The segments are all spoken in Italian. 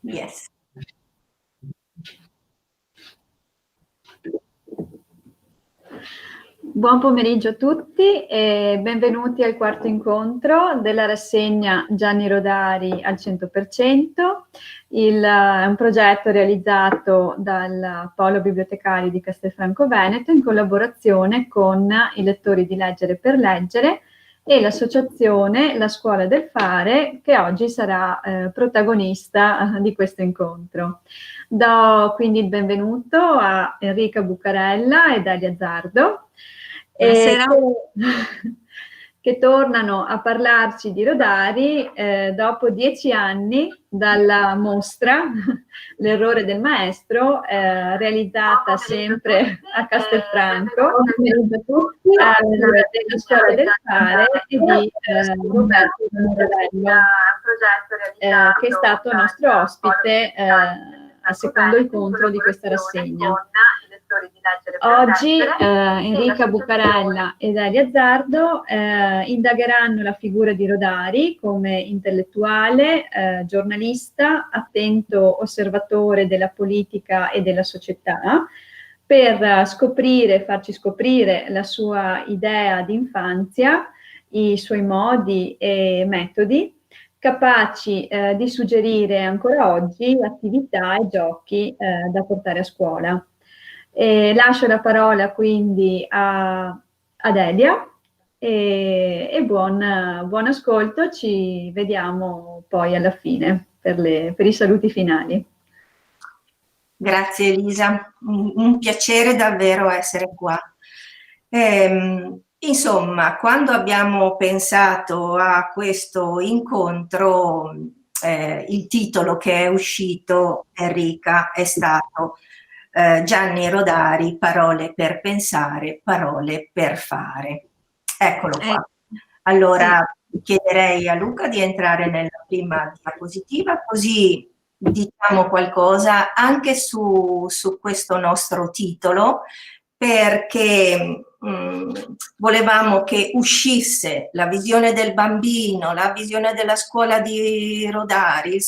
Yes. Buon pomeriggio a tutti e benvenuti al quarto incontro della rassegna Gianni Rodari al 100%. È un progetto realizzato dal Polo Bibliotecario di Castelfranco Veneto in collaborazione con i lettori di Leggere per Leggere e l'associazione La Scuola del Fare, che oggi sarà protagonista di questo incontro. Do quindi il benvenuto a Enrica Bucarella ed Elia Zardo, che tornano a parlarci di Rodari dopo 10 anni dalla mostra L'errore del maestro, realizzata sempre a Castelfranco, della Scuola del Fare e di Roberto Morello, che è stato nostro ospite al secondo incontro di questa rassegna. Oggi Enrica Bucarella ed Elia Zardo indagheranno la figura di Rodari come intellettuale, giornalista, attento osservatore della politica e della società, per farci scoprire la sua idea di infanzia, i suoi modi e metodi, capaci di suggerire ancora oggi attività e giochi da portare a scuola. Lascio la parola quindi ad Elia e buon ascolto, ci vediamo poi alla fine per i saluti finali. Grazie Elisa, un piacere davvero essere qua. Insomma, quando abbiamo pensato a questo incontro, il titolo che è uscito, Enrica, è stato Gianni Rodari, parole per pensare, parole per fare. Eccolo qua. Allora chiederei a Luca di entrare nella prima diapositiva, così diciamo qualcosa anche su questo nostro titolo, perché volevamo che uscisse la visione del bambino, la visione della scuola di Rodari,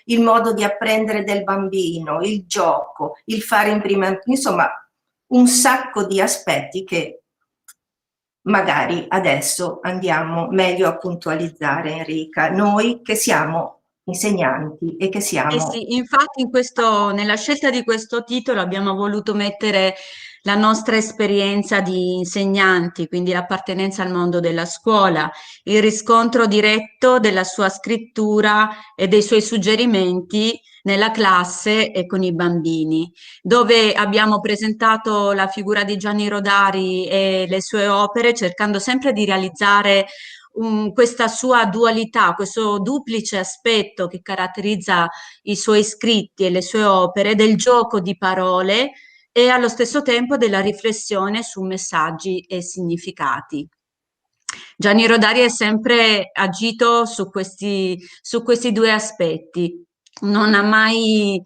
il modo di apprendere del bambino, il gioco, il fare in prima, insomma un sacco di aspetti che magari adesso andiamo meglio a puntualizzare, Enrica, noi che siamo insegnanti e che siamo... sì, infatti nella scelta di questo titolo abbiamo voluto mettere la nostra esperienza di insegnanti, quindi l'appartenenza al mondo della scuola, il riscontro diretto della sua scrittura e dei suoi suggerimenti nella classe e con i bambini, dove abbiamo presentato la figura di Gianni Rodari e le sue opere, cercando sempre di realizzare questa sua dualità, questo duplice aspetto che caratterizza i suoi scritti e le sue opere, del gioco di parole e allo stesso tempo della riflessione su messaggi e significati. Gianni Rodari è sempre agito su questi due aspetti. Non ha mai,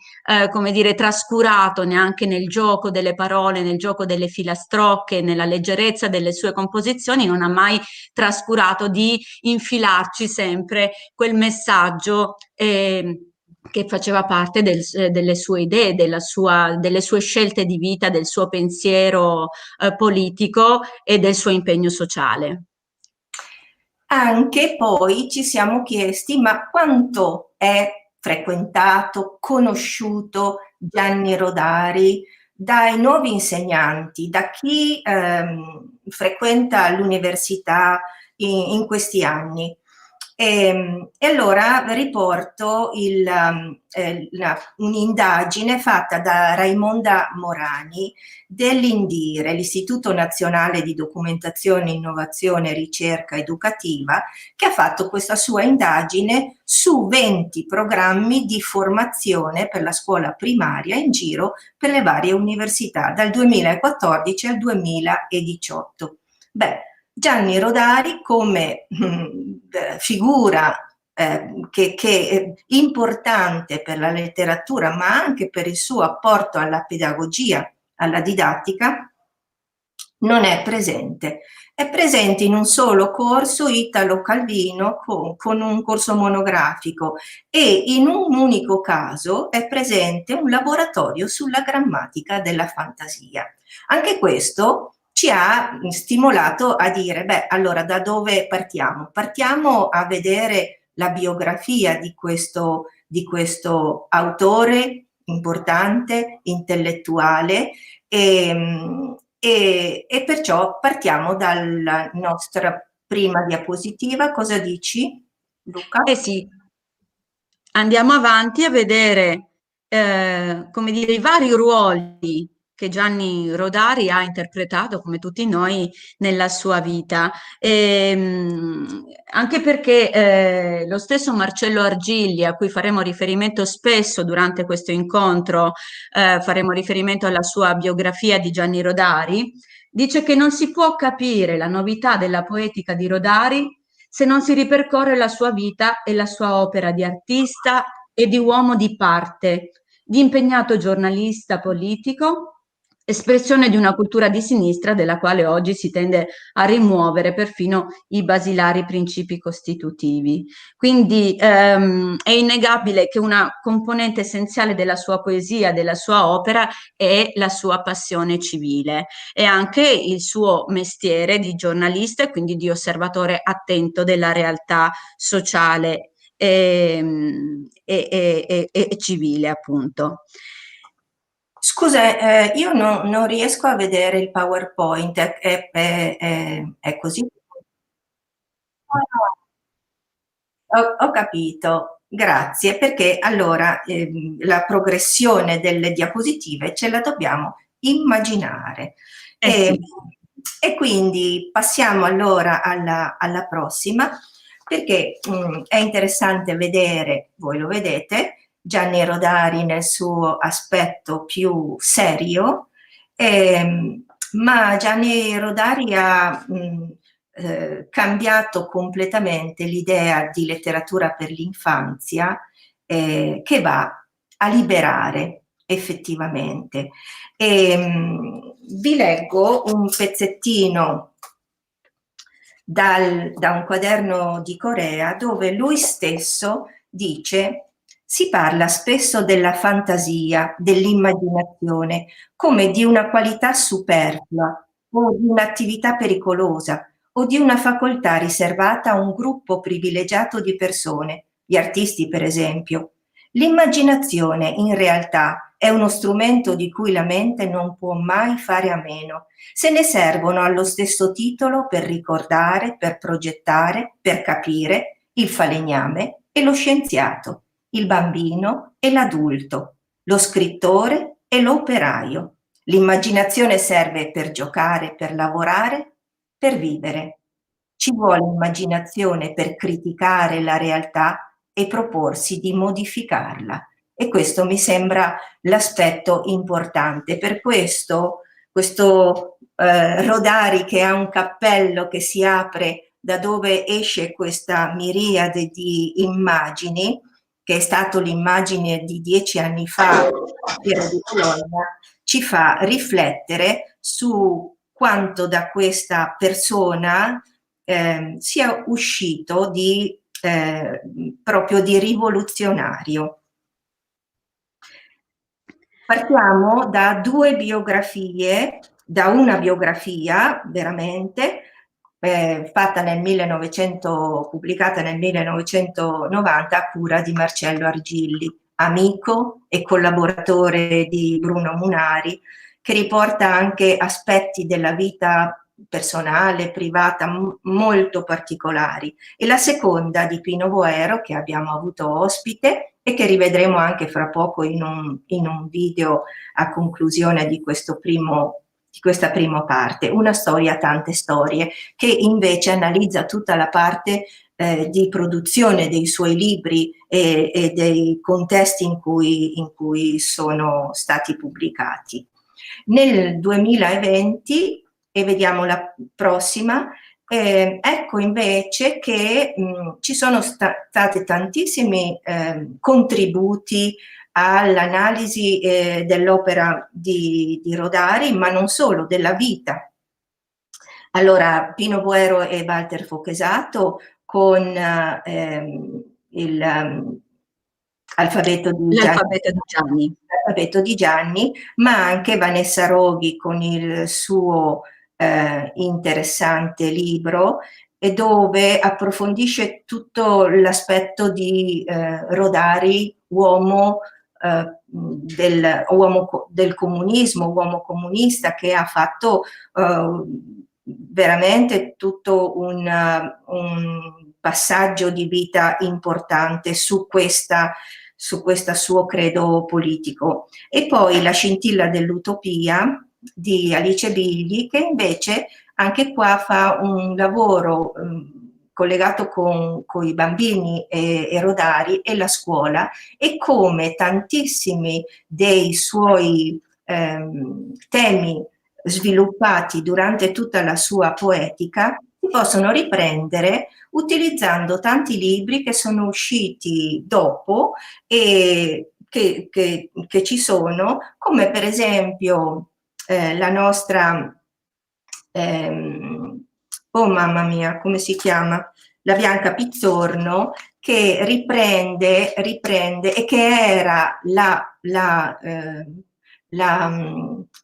come dire, trascurato neanche nel gioco delle parole, nel gioco delle filastrocche, nella leggerezza delle sue composizioni, non ha mai trascurato di infilarci sempre quel messaggio che faceva parte delle sue idee, delle sue scelte di vita, del suo pensiero politico e del suo impegno sociale. Anche poi ci siamo chiesti, ma quanto è frequentato, conosciuto Gianni Rodari dai nuovi insegnanti, da chi frequenta l'università in questi anni? E allora riporto un'indagine fatta da Raimonda Morani dell'INDIRE, l'Istituto Nazionale di Documentazione, Innovazione e Ricerca Educativa, che ha fatto questa sua indagine su 20 programmi di formazione per la scuola primaria in giro per le varie università, dal 2014 al 2018. Beh, Gianni Rodari come figura che è importante per la letteratura, ma anche per il suo apporto alla pedagogia, alla didattica, non è presente è presente in un solo corso Italo-Calvino con un corso monografico, e in un unico caso è presente un laboratorio sulla grammatica della fantasia. Anche questo ci ha stimolato a dire, beh, allora da dove partiamo? Partiamo a vedere la biografia di questo autore importante, intellettuale, e perciò partiamo dalla nostra prima diapositiva. Cosa dici, Luca? Eh sì, andiamo avanti a vedere, come dire, i vari ruoli che Gianni Rodari ha interpretato, come tutti noi, nella sua vita. Anche perché lo stesso Marcello Argilli, a cui faremo riferimento spesso durante questo incontro, faremo riferimento alla sua biografia di Gianni Rodari, dice che non si può capire la novità della poetica di Rodari se non si ripercorre la sua vita e la sua opera di artista e di uomo di parte, di impegnato giornalista politico, espressione di una cultura di sinistra della quale oggi si tende a rimuovere perfino i basilari principi costitutivi. Quindi è innegabile che una componente essenziale della sua poesia, della sua opera, è la sua passione civile e anche il suo mestiere di giornalista e quindi di osservatore attento della realtà sociale e civile, appunto. Scusa, io non riesco a vedere il PowerPoint, è così? Ho capito, grazie, perché allora la progressione delle diapositive ce la dobbiamo immaginare. Sì. E quindi passiamo allora alla prossima, perché è interessante vedere, voi lo vedete, Gianni Rodari nel suo aspetto più serio, ma Gianni Rodari ha cambiato completamente l'idea di letteratura per l'infanzia, che va a liberare effettivamente. Vi leggo un pezzettino da un quaderno di Corea dove lui stesso dice: si parla spesso della fantasia, dell'immaginazione, come di una qualità superflua o di un'attività pericolosa o di una facoltà riservata a un gruppo privilegiato di persone, gli artisti per esempio. L'immaginazione in realtà è uno strumento di cui la mente non può mai fare a meno. Se ne servono allo stesso titolo per ricordare, per progettare, per capire il falegname e lo scienziato, il bambino e l'adulto, lo scrittore e l'operaio. L'immaginazione serve per giocare, per lavorare, per vivere. Ci vuole immaginazione per criticare la realtà e proporsi di modificarla. E questo mi sembra l'aspetto importante. Per questo Rodari, che ha un cappello che si apre da dove esce questa miriade di immagini, che è stato l'immagine di 10 anni fa di Bologna, ci fa riflettere su quanto da questa persona sia uscito proprio di rivoluzionario. Partiamo da due biografie, da una biografia veramente fatta nel 1900, pubblicata nel 1990 a cura di Marcello Argilli, amico e collaboratore di Bruno Munari, che riporta anche aspetti della vita personale, privata, molto particolari. E la seconda di Pino Boero, che abbiamo avuto ospite e che rivedremo anche fra poco in un video a conclusione di questa prima parte, Una storia, tante storie, che invece analizza tutta la parte di produzione dei suoi libri e dei contesti in cui sono stati pubblicati. Nel 2020, e vediamo la prossima, ecco invece che ci sono stati tantissimi contributi all'analisi dell'opera di Rodari, ma non solo, della vita Allora, Pino Boero e Walter Fochesato con il alfabeto di Gianni, l'alfabeto di Gianni, ma anche Vanessa Roghi con il suo interessante libro, e dove approfondisce tutto l'aspetto di Rodari, uomo del comunismo, uomo comunista, che ha fatto veramente tutto un passaggio di vita importante su questo suo credo politico. E poi La scintilla dell'utopia di Alice Bigli, che invece anche qua fa un lavoro collegato con i bambini e Rodari e la scuola, e come tantissimi dei suoi temi sviluppati durante tutta la sua poetica si possono riprendere utilizzando tanti libri che sono usciti dopo e che ci sono, come per esempio la nostra, oh mamma mia, come si chiama? La Bianca Pizzorno, che riprende e che era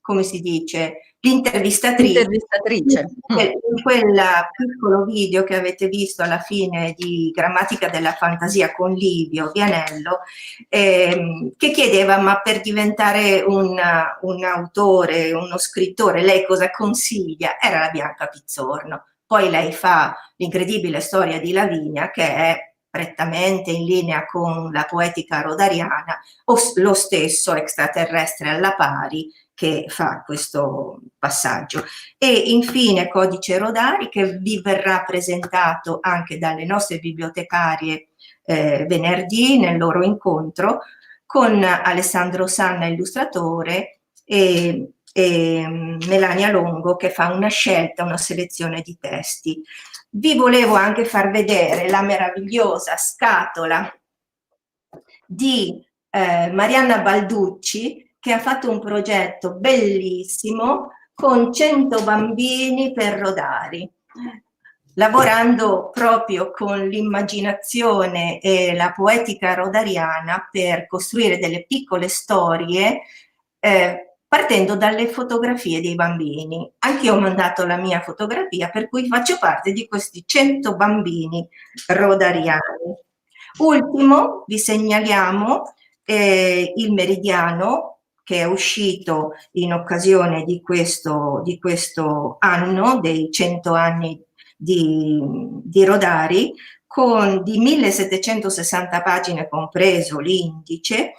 come si dice, l'intervistatrice in quel piccolo video che avete visto alla fine di Grammatica della fantasia con Livio Vianello, che chiedeva: ma per diventare un autore, uno scrittore, lei cosa consiglia? Era la Bianca Pizzorno. Poi lei fa L'incredibile storia di Lavinia, che è prettamente in linea con la poetica rodariana, o lo stesso Extraterrestre alla pari, che fa questo passaggio. E infine Codice Rodari, che vi verrà presentato anche dalle nostre bibliotecarie venerdì nel loro incontro, con Alessandro Sanna, illustratore, e Melania Longo, che fa una selezione di testi. Vi volevo anche far vedere la meravigliosa scatola di Marianna Balducci, che ha fatto un progetto bellissimo con 100 bambini per Rodari, lavorando proprio con l'immaginazione e la poetica rodariana per costruire delle piccole storie partendo dalle fotografie dei bambini. Anch'io ho mandato la mia fotografia, per cui faccio parte di questi 100 bambini rodariani. Ultimo, vi segnaliamo il Meridiano, che è uscito in occasione di questo anno, dei 100 anni di Rodari, di 1760 pagine compreso l'indice,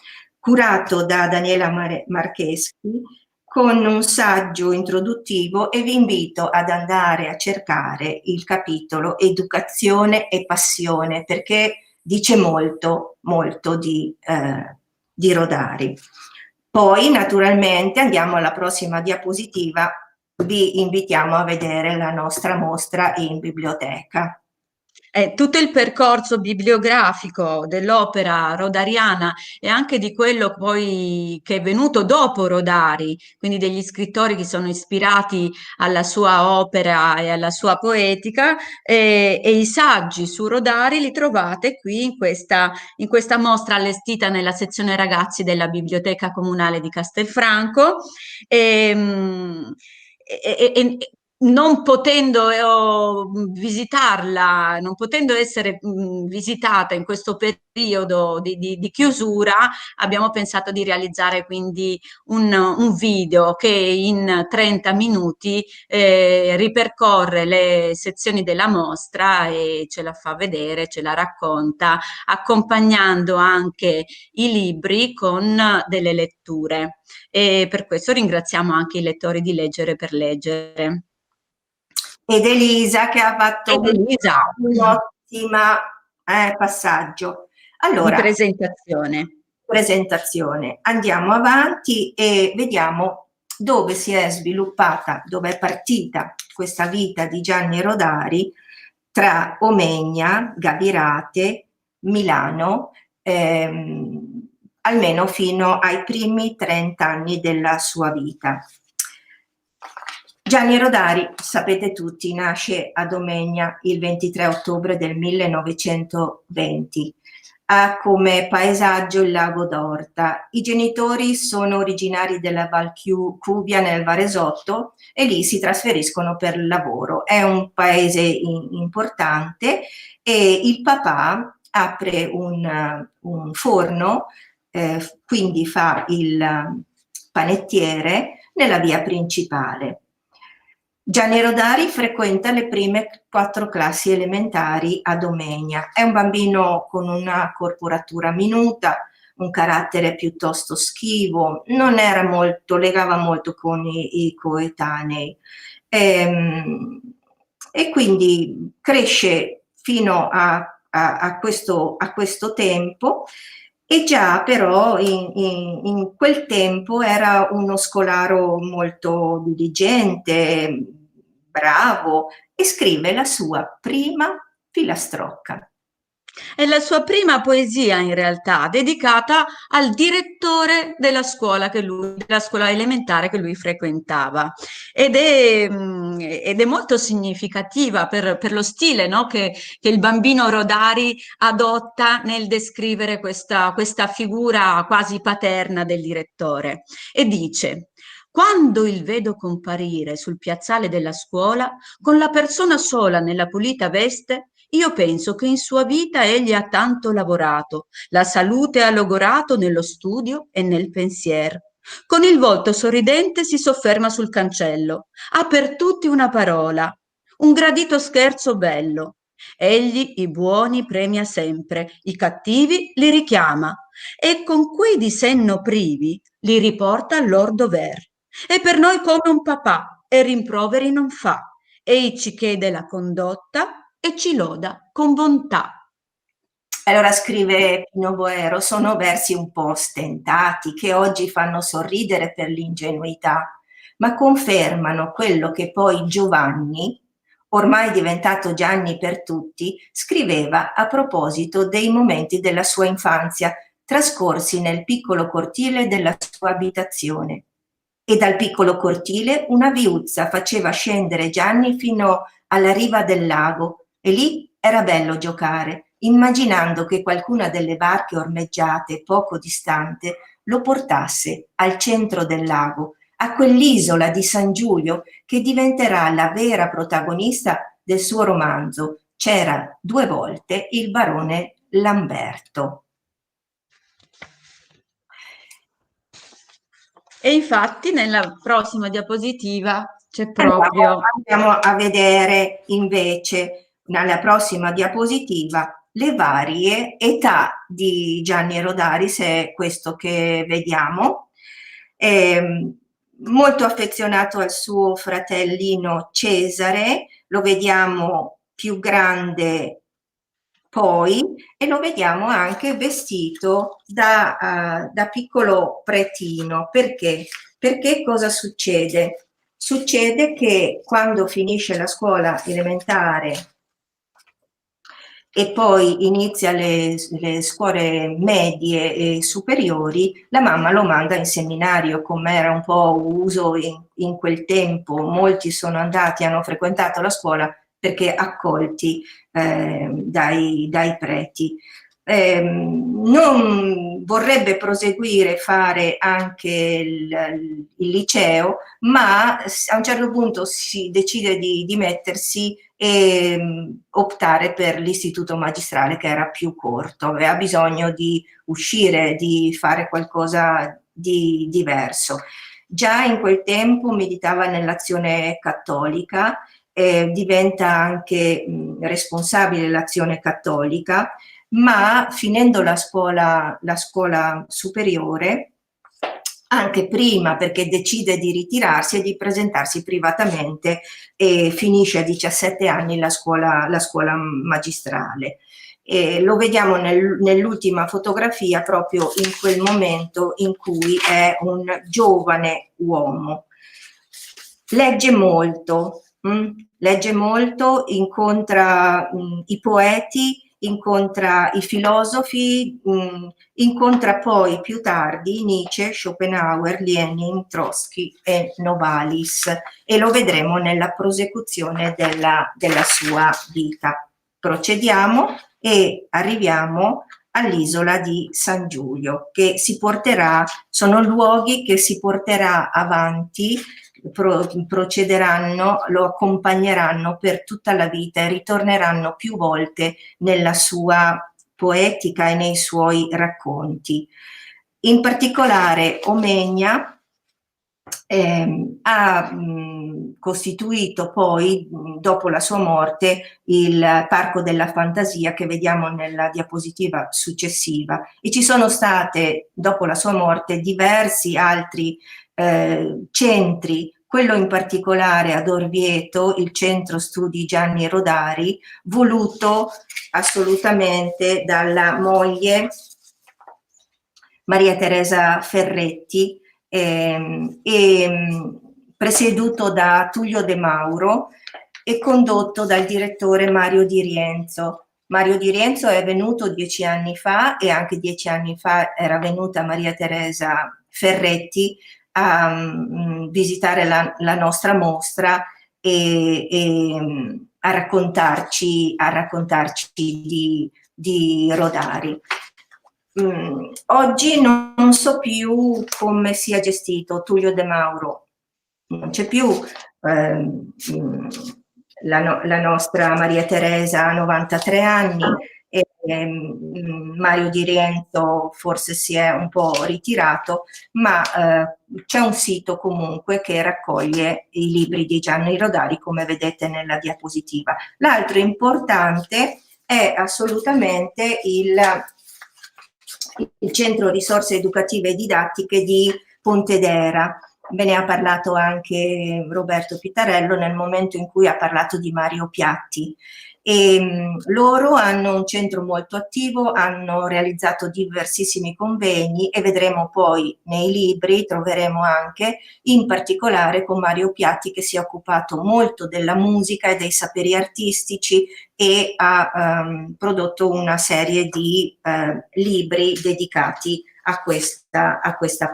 curato da Daniela Marcheschi, con un saggio introduttivo, e vi invito ad andare a cercare il capitolo Educazione e passione, perché dice molto, molto di Rodari. Poi naturalmente andiamo alla prossima diapositiva, vi invitiamo a vedere la nostra mostra in biblioteca. Tutto il percorso bibliografico dell'opera rodariana e anche di quello poi che è venuto dopo Rodari, quindi degli scrittori che sono ispirati alla sua opera e alla sua poetica, e i saggi su Rodari li trovate qui in questa mostra allestita nella sezione ragazzi della Biblioteca Comunale di Castelfranco. Non potendo visitarla, non potendo essere visitata in questo periodo di chiusura, abbiamo pensato di realizzare quindi un video che in 30 minuti ripercorre le sezioni della mostra e ce la fa vedere, ce la racconta, accompagnando anche i libri con delle letture. E per questo ringraziamo anche i lettori di Leggere per Leggere. Ed Elisa, che ha fatto un'ottima passaggio. Allora, di presentazione. Andiamo avanti e vediamo dove si è sviluppata, dove è partita questa vita di Gianni Rodari, tra Omegna, Gabirate, Milano, almeno fino ai primi 30 anni della sua vita. Gianni Rodari, sapete tutti, nasce a Domegna il 23 ottobre del 1920. Ha come paesaggio il lago d'Orta. I genitori sono originari della Val Cubia nel Varesotto e lì si trasferiscono per lavoro. È un paese importante e il papà apre un forno, quindi fa il panettiere nella via principale. Gianni Rodari frequenta le prime 4 classi elementari a Domegna. È un bambino con una corporatura minuta, un carattere piuttosto schivo, non era molto, legava molto con i coetanei. E quindi cresce fino a questo tempo, e già però in quel tempo era uno scolaro molto diligente, bravo, e scrive la sua prima filastrocca. È la sua prima poesia in realtà, dedicata al direttore della scuola, della scuola elementare che lui frequentava. Ed è molto significativa per lo stile, no, che il bambino Rodari adotta nel descrivere questa figura quasi paterna del direttore. E dice: quando il vedo comparire sul piazzale della scuola, con la persona sola nella pulita veste, io penso che in sua vita egli ha tanto lavorato, la salute ha logorato nello studio e nel pensier. Con il volto sorridente si sofferma sul cancello, ha per tutti una parola, un gradito scherzo bello. Egli i buoni premia sempre, i cattivi li richiama, e con quei di senno privi li riporta al lor dover. È per noi come un papà, e rimproveri non fa. Ei ci chiede la condotta e ci loda con bontà. Allora scrive Pino Boero, sono versi un po' stentati che oggi fanno sorridere per l'ingenuità, ma confermano quello che poi Giovanni, ormai diventato Gianni per tutti, scriveva a proposito dei momenti della sua infanzia trascorsi nel piccolo cortile della sua abitazione. E dal piccolo cortile una viuzza faceva scendere Gianni fino alla riva del lago, e lì era bello giocare, immaginando che qualcuna delle barche ormeggiate poco distante lo portasse al centro del lago, a quell'isola di San Giulio che diventerà la vera protagonista del suo romanzo C'era 2 volte il barone Lamberto. E infatti nella prossima diapositiva c'è proprio... Andiamo a vedere invece nella prossima diapositiva le varie età di Gianni Rodari, se è questo che vediamo. Molto affezionato al suo fratellino Cesare, lo vediamo più grande poi, e lo vediamo anche vestito da piccolo pretino. Perché? Perché cosa succede? Succede che quando finisce la scuola elementare e poi inizia le scuole medie e superiori, la mamma lo manda in seminario, come era un po' uso in quel tempo. Molti sono andati, hanno frequentato la scuola perché accolti dai preti. Non vorrebbe proseguire, fare anche il liceo, ma a un certo punto si decide di mettersi e optare per l'istituto magistrale, che era più corto, aveva bisogno di uscire, di fare qualcosa di diverso. Già in quel tempo militava nell'Azione Cattolica, diventa anche responsabile dell'Azione Cattolica, ma finendo la scuola superiore, anche prima, perché decide di ritirarsi e di presentarsi privatamente, e finisce a 17 anni la scuola magistrale. E lo vediamo nell'ultima fotografia, proprio in quel momento in cui è un giovane uomo. Legge molto, incontra i poeti, incontra i filosofi, incontra poi più tardi Nietzsche, Schopenhauer, Lenin, Trotsky e Novalis, e lo vedremo nella prosecuzione della sua vita. Procediamo e arriviamo all'isola di San Giulio, che sono luoghi che si porterà avanti, procederanno, lo accompagneranno per tutta la vita e ritorneranno più volte nella sua poetica e nei suoi racconti. In particolare Omegna ha costituito poi, dopo la sua morte, il Parco della Fantasia che vediamo nella diapositiva successiva, e ci sono state, dopo la sua morte, diversi altri centri, quello in particolare ad Orvieto, il Centro Studi Gianni Rodari, voluto assolutamente dalla moglie Maria Teresa Ferretti, presieduto da Tullio De Mauro e condotto dal direttore Mario Di Rienzo. Mario Di Rienzo è venuto 10 anni fa, e anche 10 anni fa era venuta Maria Teresa Ferretti a visitare la nostra mostra e a raccontarci di Rodari. Oggi non so più come sia gestito Tullio De Mauro, non c'è più, la nostra Maria Teresa ha 93 anni, e Mario Di Rienzo forse si è un po' ritirato, ma c'è un sito comunque che raccoglie i libri di Gianni Rodari, come vedete nella diapositiva. L'altro importante è assolutamente il Centro Risorse Educative e Didattiche di Pontedera. Ve ne ha parlato anche Roberto Pitarello nel momento in cui ha parlato di Mario Piatti. Loro hanno un centro molto attivo, hanno realizzato diversissimi convegni, e vedremo poi nei libri, troveremo anche in particolare con Mario Piatti, che si è occupato molto della musica e dei saperi artistici, e ha prodotto una serie di libri dedicati a questa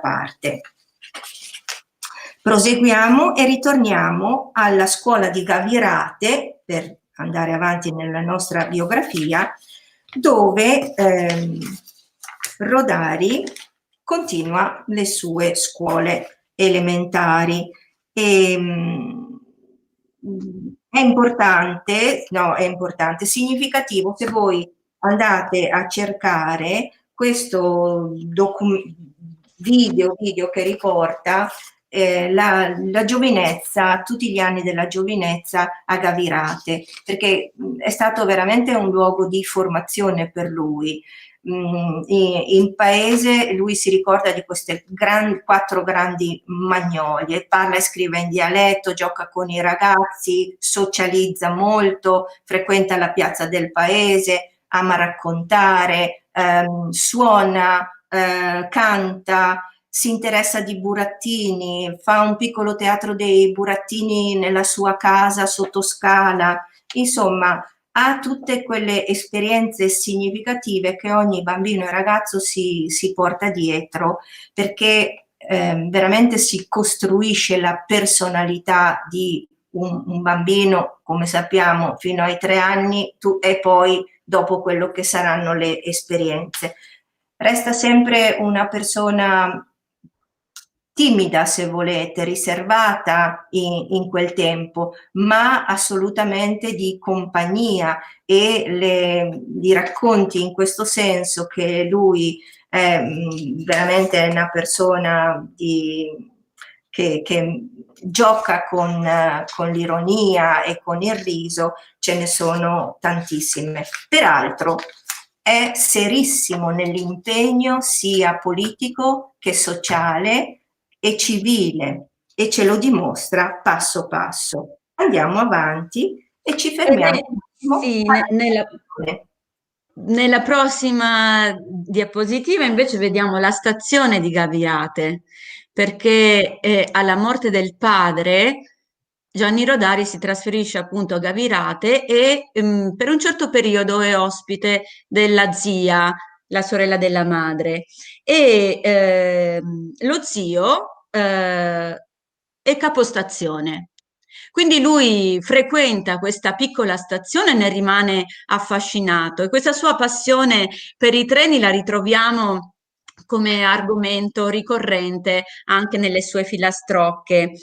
parte. Proseguiamo e ritorniamo alla scuola di Gavirate per andare avanti nella nostra biografia, dove Rodari continua le sue scuole elementari. È importante, significativo, se voi andate a cercare questo video che riporta la giovinezza, tutti gli anni della giovinezza a Gavirate, perché è stato veramente un luogo di formazione per lui. In paese lui si ricorda di queste 4 grandi magnolie, parla e scrive in dialetto, gioca con i ragazzi, socializza molto, frequenta la piazza del paese, ama raccontare, suona, canta, si interessa di burattini, fa un piccolo teatro dei burattini nella sua casa sotto scala, insomma ha tutte quelle esperienze significative che ogni bambino e ragazzo si porta dietro, perché veramente si costruisce la personalità di un bambino, come sappiamo, fino ai 3 anni, e poi dopo quello che saranno le esperienze. Resta sempre una persona timida, se volete, riservata in quel tempo, ma assolutamente di compagnia, e i racconti in questo senso che lui è veramente una persona che gioca con l'ironia e con il riso, ce ne sono tantissime. Peraltro è serissimo nell'impegno sia politico che sociale e civile, e ce lo dimostra passo passo. Andiamo avanti e ci fermiamo. Sì, nella prossima diapositiva invece vediamo la stazione di Gavirate, perché alla morte del padre Gianni Rodari si trasferisce appunto a Gavirate e per un certo periodo è ospite della zia, la sorella della madre, e lo zio è capostazione. Quindi lui frequenta questa piccola stazione e ne rimane affascinato, e questa sua passione per i treni la ritroviamo come argomento ricorrente anche nelle sue filastrocche.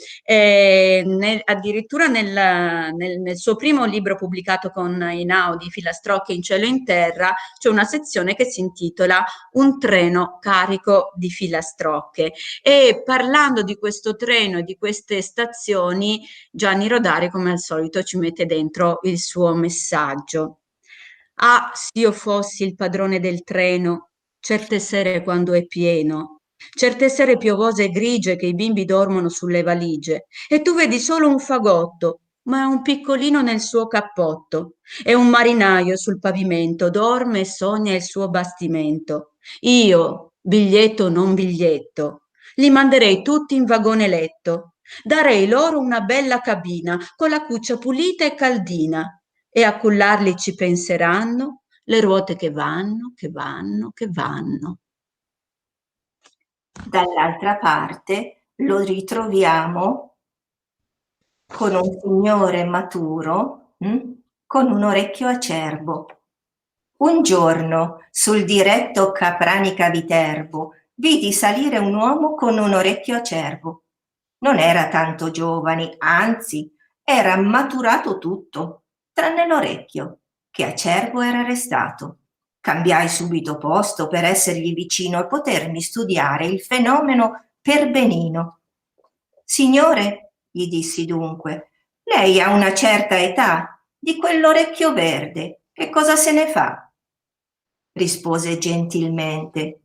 Addirittura nel suo primo libro pubblicato con Einaudi, Filastrocche in cielo e in terra, c'è una sezione che si intitola Un treno carico di filastrocche. E parlando di questo treno e di queste stazioni, Gianni Rodari, come al solito, ci mette dentro il suo messaggio. Ah, se io fossi il padrone del treno, certe sere quando è pieno, certe sere piovose e grigie che i bimbi dormono sulle valigie, e tu vedi solo un fagotto, ma è un piccolino nel suo cappotto, e un marinaio sul pavimento dorme e sogna il suo bastimento. Io, biglietto o non biglietto, li manderei tutti in vagone letto, darei loro una bella cabina con la cuccia pulita e caldina, e a cullarli ci penseranno le ruote che vanno, che vanno, che vanno. Dall'altra parte lo ritroviamo con un signore maturo, con un orecchio acerbo. Un giorno, sul diretto Capranica-Viterbo, vidi salire un uomo con un orecchio acerbo. Non era tanto giovane, anzi, era maturato tutto, tranne l'orecchio, che acerbo era restato. Cambiai subito posto per essergli vicino e potermi studiare il fenomeno per benino. Signore, gli dissi dunque, lei ha una certa età, di quell'orecchio verde, che cosa se ne fa? Rispose gentilmente,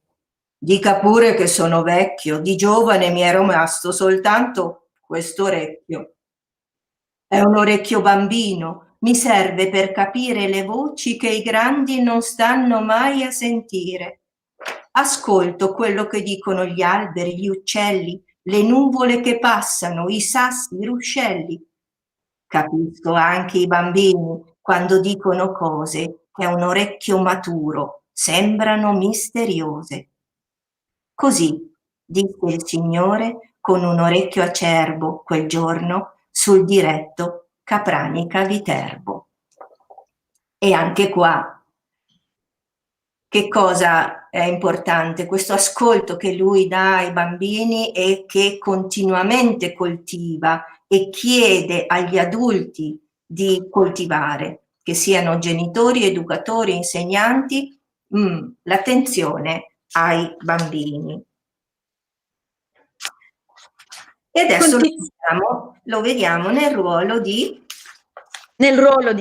dica pure che sono vecchio, di giovane mi è rimasto soltanto quest'orecchio. È un orecchio bambino, mi serve per capire le voci che i grandi non stanno mai a sentire. Ascolto quello che dicono gli alberi, gli uccelli, le nuvole che passano, i sassi, i ruscelli. Capisco anche i bambini quando dicono cose che a un orecchio maturo sembrano misteriose. Così, disse il signore con un orecchio acerbo quel giorno sul diretto Capranica-Viterbo. E anche qua, che cosa è importante? Questo ascolto che lui dà ai bambini e che continuamente coltiva e chiede agli adulti di coltivare, che siano genitori, educatori, insegnanti, l'attenzione ai bambini. E adesso lo vediamo nel ruolo di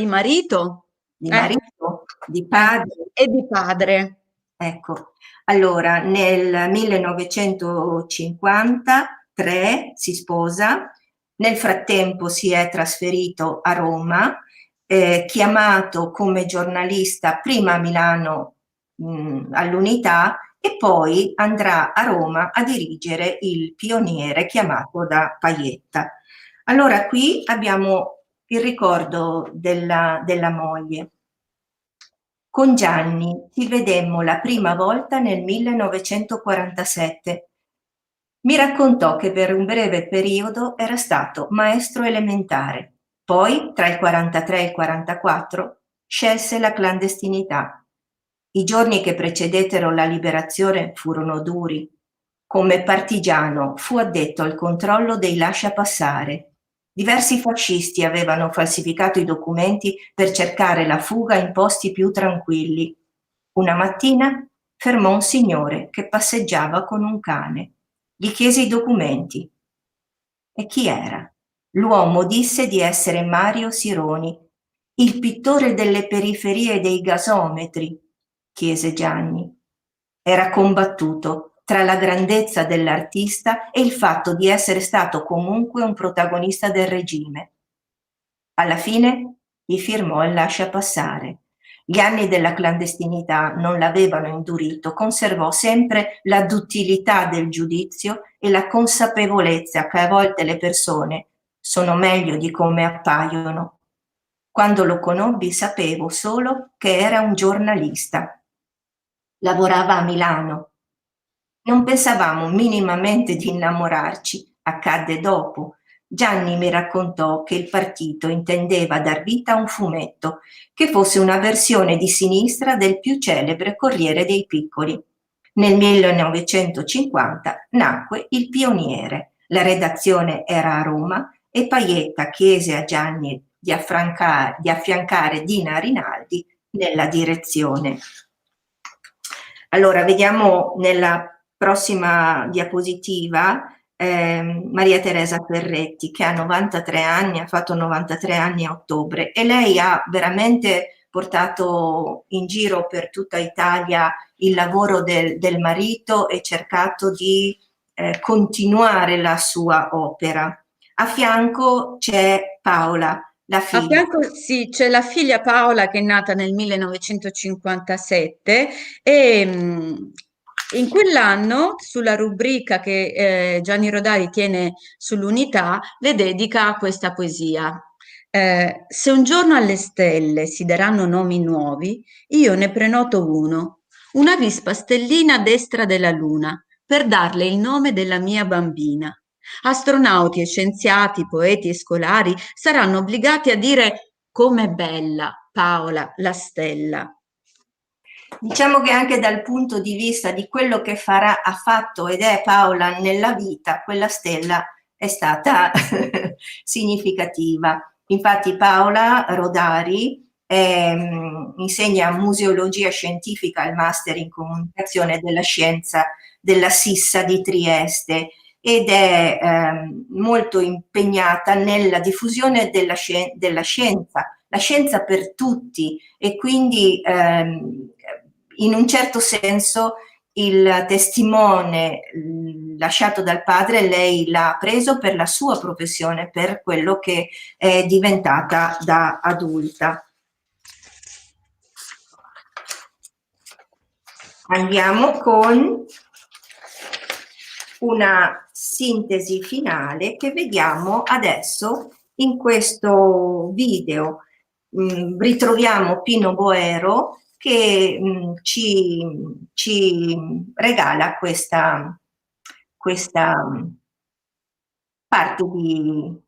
marito, marito, di padre. E di padre. Ecco, allora nel 1953 si sposa, nel frattempo si è trasferito a Roma, chiamato come giornalista prima a Milano all'Unità e poi andrà a Roma a dirigere il Pioniere chiamato da Pajetta. Allora qui abbiamo il ricordo della moglie. Con Gianni ci vedemmo la prima volta nel 1947. Mi raccontò che per un breve periodo era stato maestro elementare, poi tra il 43 e il 44 scelse la clandestinità. I giorni che precedettero la liberazione furono duri. Come partigiano fu addetto al controllo dei lasciapassare. Diversi fascisti avevano falsificato i documenti per cercare la fuga in posti più tranquilli. Una mattina fermò un signore che passeggiava con un cane. Gli chiese i documenti. E chi era? L'uomo disse di essere Mario Sironi, il pittore delle periferie dei gasometri, chiese Gianni. Era combattuto tra la grandezza dell'artista e il fatto di essere stato comunque un protagonista del regime. Alla fine gli firmò il lasciapassare. Gli anni della clandestinità non l'avevano indurito, conservò sempre la duttilità del giudizio e la consapevolezza che a volte le persone sono meglio di come appaiono. Quando lo conobbi sapevo solo che era un giornalista. Lavorava a Milano. Non pensavamo minimamente di innamorarci, accadde dopo. Gianni mi raccontò che il partito intendeva dar vita a un fumetto che fosse una versione di sinistra del più celebre Corriere dei Piccoli. Nel 1950 nacque Il Pioniere. La redazione era a Roma e Pajetta chiese a Gianni di affiancare Dina Rinaldi nella direzione. Allora, vediamo nella prossima diapositiva Maria Teresa Ferretti, che ha 93 anni, ha fatto 93 anni a ottobre, e lei ha veramente portato in giro per tutta Italia il lavoro del marito e cercato di continuare la sua opera. A fianco c'è Paola, la figlia. A fianco sì, c'è la figlia Paola che è nata nel 1957 e in quell'anno, sulla rubrica che Gianni Rodari tiene sull'Unità, le dedica questa poesia. Se un giorno alle stelle si daranno nomi nuovi, io ne prenoto uno, una vispa stellina a destra della luna, per darle il nome della mia bambina. Astronauti e scienziati, poeti e scolari saranno obbligati a dire com'è bella Paola la stella. Diciamo che anche dal punto di vista di quello che ha fatto ed è Paola nella vita, quella stella è stata significativa. Infatti Paola Rodari insegna museologia scientifica al Master in Comunicazione della Scienza della Sissa di Trieste ed è molto impegnata nella diffusione della scienza, la scienza per tutti, e quindi in un certo senso il testimone lasciato dal padre lei l'ha preso per la sua professione, per quello che è diventata da adulta. Andiamo con una sintesi finale che vediamo adesso in questo video. Ritroviamo Pino Boero che ci regala questa parte di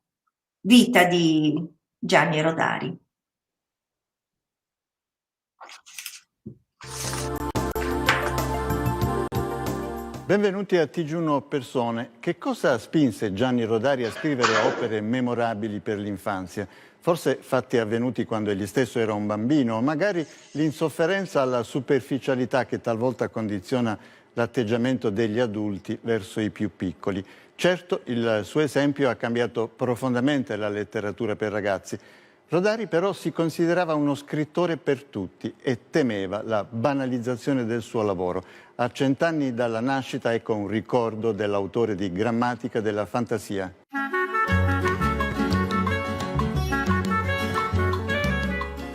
vita di Gianni Rodari. Benvenuti a TG1 Persone. Che cosa spinse Gianni Rodari a scrivere opere memorabili per l'infanzia? Forse fatti avvenuti quando egli stesso era un bambino, o magari l'insofferenza alla superficialità che talvolta condiziona l'atteggiamento degli adulti verso i più piccoli. Certo, il suo esempio ha cambiato profondamente la letteratura per ragazzi. Rodari però si considerava uno scrittore per tutti e temeva la banalizzazione del suo lavoro. A 100 anni dalla nascita ecco un ricordo dell'autore di Grammatica della fantasia.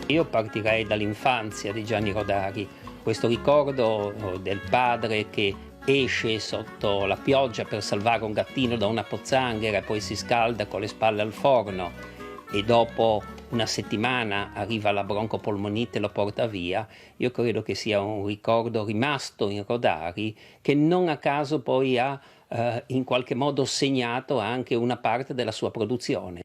Io partirei dall'infanzia di Gianni Rodari, questo ricordo del padre che esce sotto la pioggia per salvare un gattino da una pozzanghera e poi si scalda con le spalle al forno e dopo una settimana arriva la broncopolmonite e lo porta via. Io credo che sia un ricordo rimasto in Rodari che non a caso poi ha in qualche modo segnato anche una parte della sua produzione.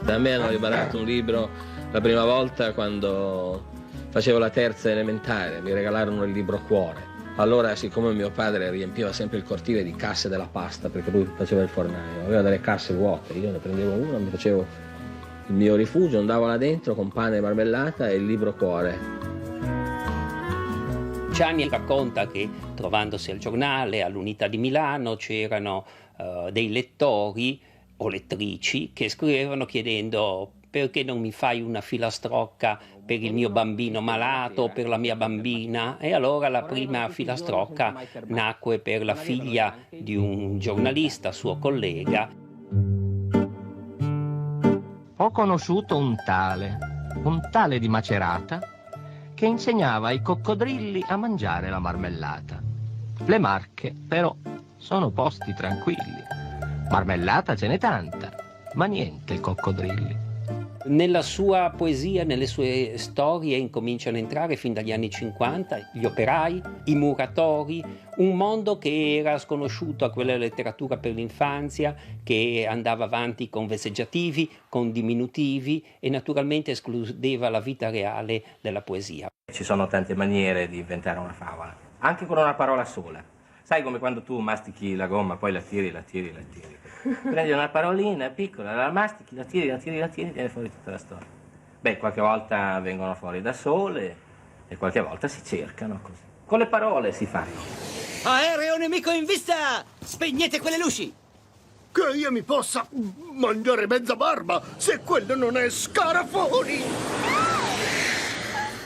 A me hanno regalato un libro la prima volta quando facevo la terza elementare, mi regalarono il libro Cuore. Allora, siccome mio padre riempiva sempre il cortile di casse della pasta, perché lui faceva il fornaio, aveva delle casse vuote, io ne prendevo una, mi facevo il mio rifugio, andavo là dentro con pane e marmellata e il libro Cuore. Gianni racconta che trovandosi al giornale all'Unità di Milano c'erano dei lettori o lettrici che scrivevano chiedendo: perché non mi fai una filastrocca per il mio bambino malato o per la mia bambina? E allora la prima filastrocca nacque per la figlia di un giornalista, suo collega. Ho conosciuto un tale di Macerata, che insegnava ai coccodrilli a mangiare la marmellata. Le Marche, però, sono posti tranquilli. Marmellata ce n'è tanta, ma niente coccodrilli. Nella sua poesia, nelle sue storie incominciano a entrare fin dagli anni 50 gli operai, i muratori, un mondo che era sconosciuto a quella letteratura per l'infanzia, che andava avanti con vezzeggiativi, con diminutivi e naturalmente escludeva la vita reale della poesia. Ci sono tante maniere di inventare una favola, anche con una parola sola. Sai, come quando tu mastichi la gomma, poi la tiri. Prendi una parolina piccola, la mastichi, la tiri, viene fuori tutta la storia. Beh, qualche volta vengono fuori da sole e qualche volta si cercano così. Con le parole si fanno. Aereo nemico in vista! Spegnete quelle luci! Che io mi possa mangiare mezza barba se quello non è Scarafoni!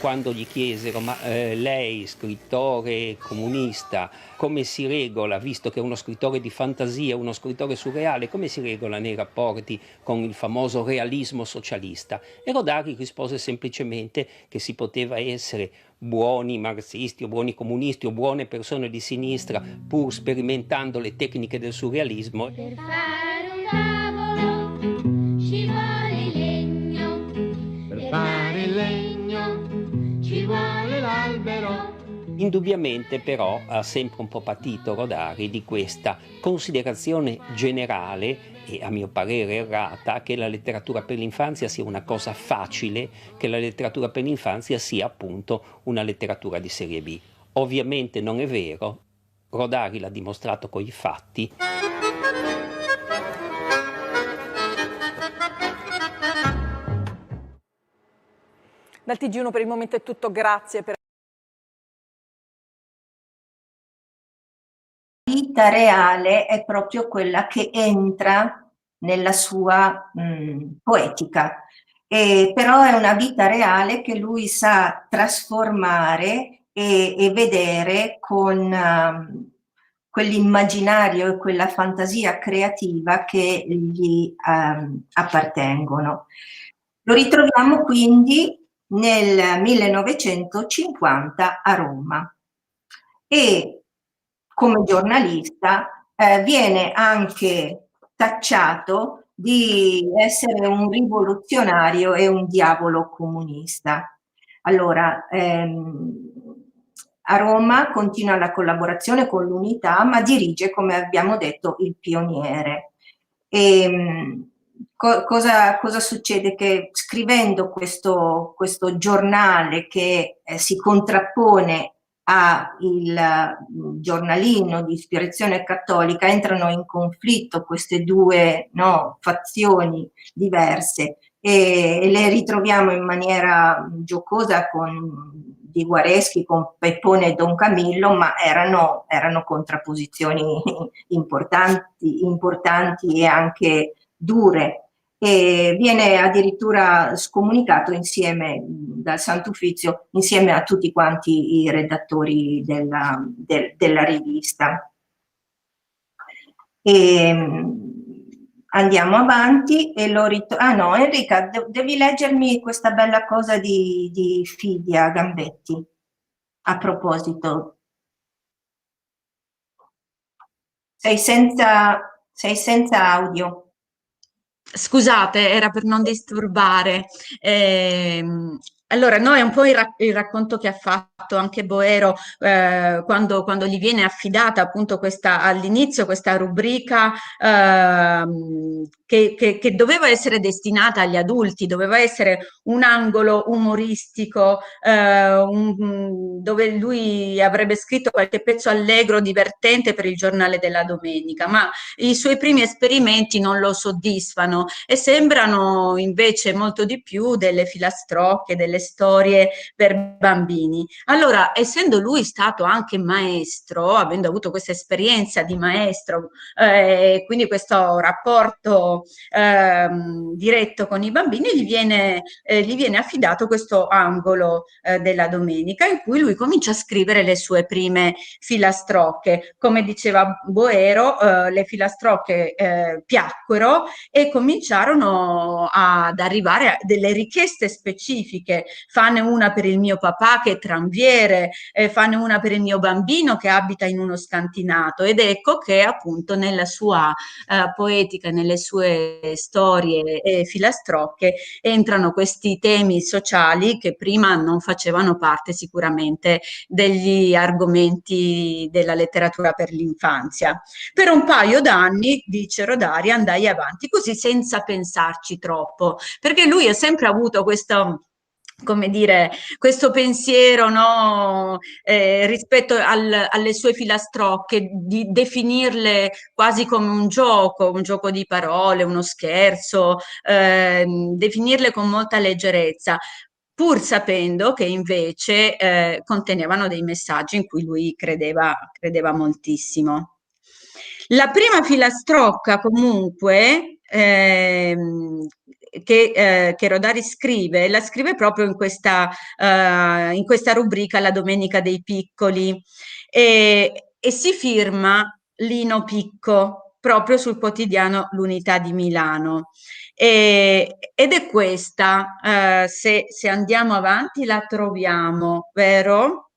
Quando gli chiesero, ma lei, scrittore comunista, come si regola, visto che è uno scrittore di fantasia, uno scrittore surreale, come si regola nei rapporti con il famoso realismo socialista? E Rodari rispose semplicemente che si poteva essere buoni marxisti o buoni comunisti o buone persone di sinistra pur sperimentando le tecniche del surrealismo. Per fare un tavolo ci vuole il legno. Per fare il legno ci vuole l'albero. Indubbiamente però ha sempre un po' patito Rodari di questa considerazione generale e a mio parere errata che la letteratura per l'infanzia sia una cosa facile, che la letteratura per l'infanzia sia appunto una letteratura di serie B. Ovviamente non è vero, Rodari l'ha dimostrato con i fatti. Dal TG1 per il momento è tutto, grazie per La vita reale è proprio quella che entra nella sua poetica, però è una vita reale che lui sa trasformare e vedere con quell'immaginario e quella fantasia creativa che gli appartengono. Lo ritroviamo quindi nel 1950 a Roma e come giornalista viene anche tacciato di essere un rivoluzionario e un diavolo comunista. Allora, a Roma continua la collaborazione con l'Unità, ma dirige, come abbiamo detto, il Pioniere. Cosa succede? Che scrivendo questo giornale che si contrappone a il giornalino di ispirazione cattolica, entrano in conflitto queste due fazioni diverse e le ritroviamo in maniera giocosa con Di Guareschi, con Peppone e Don Camillo, ma erano contrapposizioni importanti e anche dure. E viene addirittura scomunicato insieme dal Sant'Uffizio insieme a tutti quanti i redattori della rivista. Andiamo avanti e no, Enrica, devi leggermi questa bella cosa di Fidia Gambetti a proposito. Sei senza audio. Scusate, era per non disturbare. Allora, no, è un po' il racconto che ha fatto anche Boero quando gli viene affidata appunto all'inizio questa rubrica che doveva essere destinata agli adulti, doveva essere un angolo umoristico dove lui avrebbe scritto qualche pezzo allegro, divertente per il giornale della domenica, ma i suoi primi esperimenti non lo soddisfano e sembrano invece molto di più delle filastrocche, delle storie per bambini. Allora, essendo lui stato anche maestro, avendo avuto questa esperienza di maestro, quindi questo rapporto diretto con i bambini, gli viene affidato questo angolo della domenica in cui lui comincia a scrivere le sue prime filastrocche. Come diceva Boero, le filastrocche piacquero e cominciarono ad arrivare a delle richieste specifiche fanne una per il mio papà che è tranviere, fanne una per il mio bambino che abita in uno scantinato. Ed ecco che appunto nella sua poetica, nelle sue storie e filastrocche entrano questi temi sociali che prima non facevano parte sicuramente degli argomenti della letteratura per l'infanzia. Per un paio d'anni, dice Rodari, andai avanti così senza pensarci troppo, perché lui ha sempre avuto questo, come dire, questo pensiero, no, rispetto alle sue filastrocche, di definirle quasi come un gioco di parole, uno scherzo, definirle con molta leggerezza, pur sapendo che invece contenevano dei messaggi in cui lui credeva moltissimo. La prima filastrocca comunque che Rodari scrive, la scrive proprio in questa rubrica La Domenica dei Piccoli e si firma Lino Picco proprio sul quotidiano L'Unità di Milano. Ed è questa, se andiamo avanti la troviamo, vero?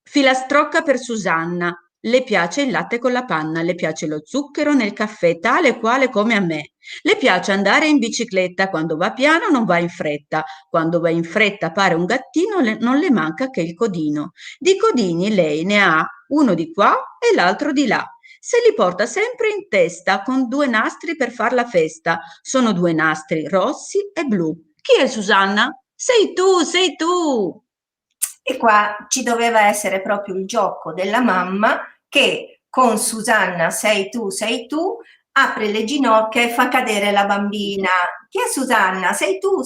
Filastrocca per Susanna. Le piace il latte con la panna, le piace lo zucchero nel caffè, tale e quale come a me. Le piace andare in bicicletta, quando va piano non va in fretta, quando va in fretta pare un gattino, non le manca che il codino. Di codini lei ne ha uno di qua e l'altro di là. Se li porta sempre in testa con 2 nastri per far la festa. Sono 2 nastri rossi e blu. Chi è Susanna? Sei tu, sei tu! E qua ci doveva essere proprio il gioco della mamma che con Susanna sei tu, apre le ginocchia e fa cadere la bambina. Chi è Susanna? Sei tu,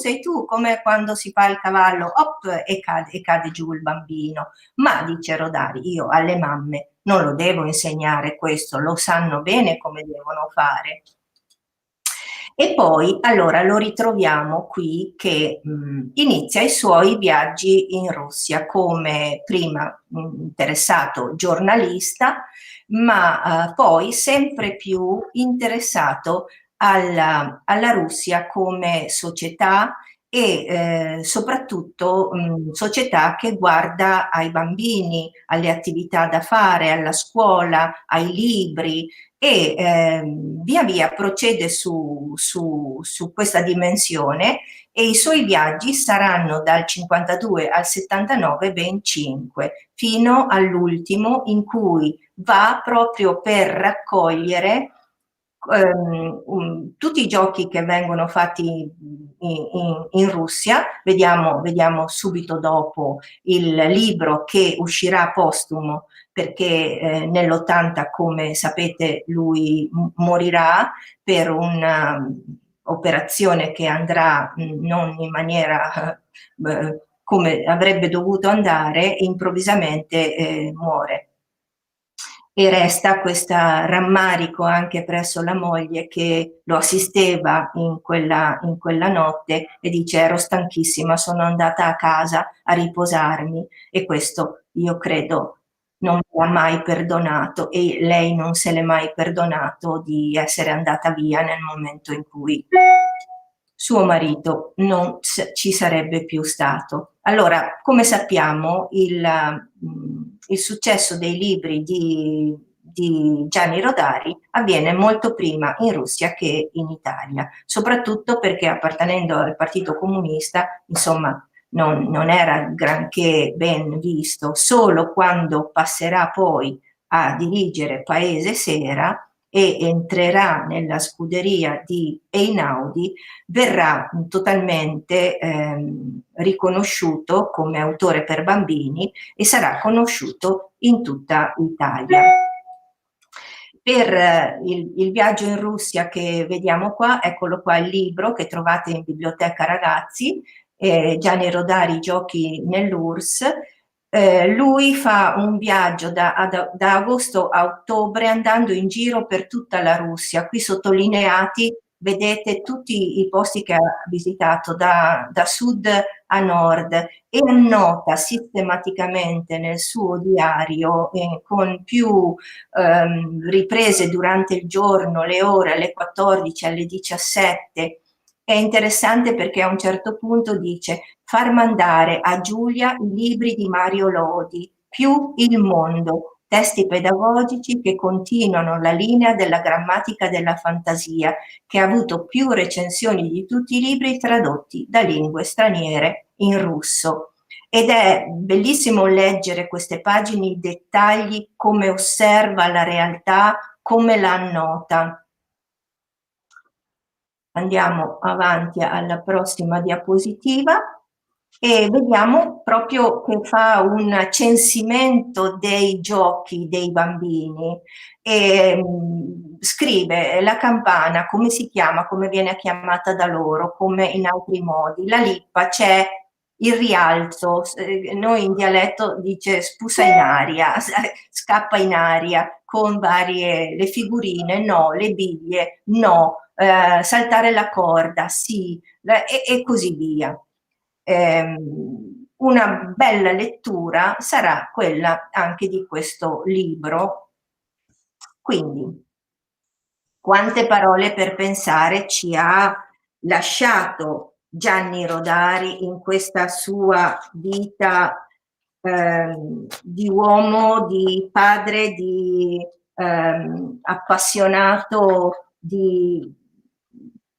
come quando si fa il cavallo, hop, e cade giù il bambino. Ma, dice Rodari, io alle mamme non lo devo insegnare questo, lo sanno bene come devono fare. E poi allora lo ritroviamo qui che inizia i suoi viaggi in Russia come prima interessato giornalista, ma poi sempre più interessato alla Russia come società e soprattutto società che guarda ai bambini, alle attività da fare, alla scuola, ai libri, e via via procede su questa dimensione e i suoi viaggi saranno dal 52 al 79 ben 5, fino all'ultimo in cui va proprio per raccogliere tutti i giochi che vengono fatti in Russia. Vediamo subito dopo il libro che uscirà postumo, perché nell'80, come sapete, lui morirà per un'operazione che andrà non in maniera come avrebbe dovuto andare, improvvisamente muore. E resta questo rammarico anche presso la moglie che lo assisteva in quella notte e dice: ero stanchissima, sono andata a casa a riposarmi, e questo io credo non mi ha mai perdonato, e lei non se l'è mai perdonato di essere andata via nel momento in cui suo marito non ci sarebbe più stato. Allora, come sappiamo, il successo dei libri di Gianni Rodari avviene molto prima in Russia che in Italia, soprattutto perché, appartenendo al Partito Comunista, insomma, non era granché ben visto. Solo quando passerà poi a dirigere Paese Sera e entrerà nella scuderia di Einaudi, verrà totalmente riconosciuto come autore per bambini e sarà conosciuto in tutta Italia. Per il viaggio in Russia che vediamo qua, eccolo qua il libro che trovate in biblioteca ragazzi, Gianni Rodari, Giochi nell'URSS. Lui fa un viaggio da agosto a ottobre andando in giro per tutta la Russia. Qui sottolineati vedete tutti i posti che ha visitato da sud a nord, e annota sistematicamente nel suo diario con più riprese durante il giorno, le ore alle 14, alle 17, è interessante perché a un certo punto dice: far mandare a Giulia i libri di Mario Lodi, più il mondo, testi pedagogici che continuano la linea della grammatica della fantasia, che ha avuto più recensioni di tutti i libri tradotti da lingue straniere in russo. Ed è bellissimo leggere queste pagine, i dettagli, come osserva la realtà, come la annota. Andiamo avanti alla prossima diapositiva e vediamo proprio che fa un censimento dei giochi dei bambini e scrive la campana, come si chiama, come viene chiamata da loro, come in altri modi. La lippa, c'è il rialzo, noi in dialetto dice spusa in aria, scappa in aria, con varie, le figurine, no, le biglie, no, saltare la corda, sì, e così via. Una bella lettura sarà quella anche di questo libro. Quindi, quante parole per pensare ci ha lasciato Gianni Rodari in questa sua vita di uomo, di padre, di appassionato di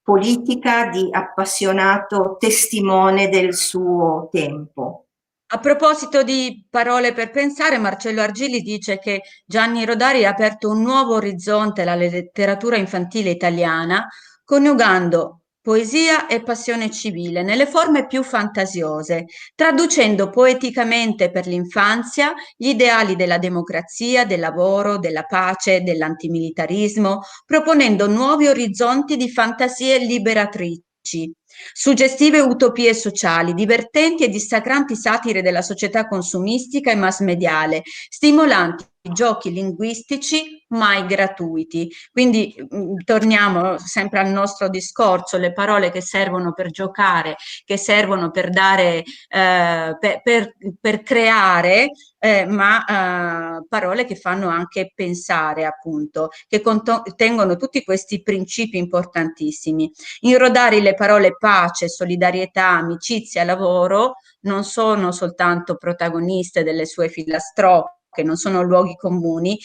politica, di appassionato testimone del suo tempo. A proposito di parole per pensare, Marcello Argilli dice che Gianni Rodari ha aperto un nuovo orizzonte alla letteratura infantile italiana, coniugando poesia e passione civile nelle forme più fantasiose, traducendo poeticamente per l'infanzia gli ideali della democrazia, del lavoro, della pace, dell'antimilitarismo, proponendo nuovi orizzonti di fantasie liberatrici. Suggestive utopie sociali, divertenti e dissacranti satire della società consumistica e mass mediale, stimolanti giochi linguistici mai gratuiti. Quindi torniamo sempre al nostro discorso, le parole che servono per giocare, che servono per dare, per creare, ma parole che fanno anche pensare, appunto, che contengono tutti questi principi importantissimi. In Rodari le parole pace, solidarietà, amicizia, lavoro non sono soltanto protagoniste delle sue filastrocche, che non sono luoghi comuni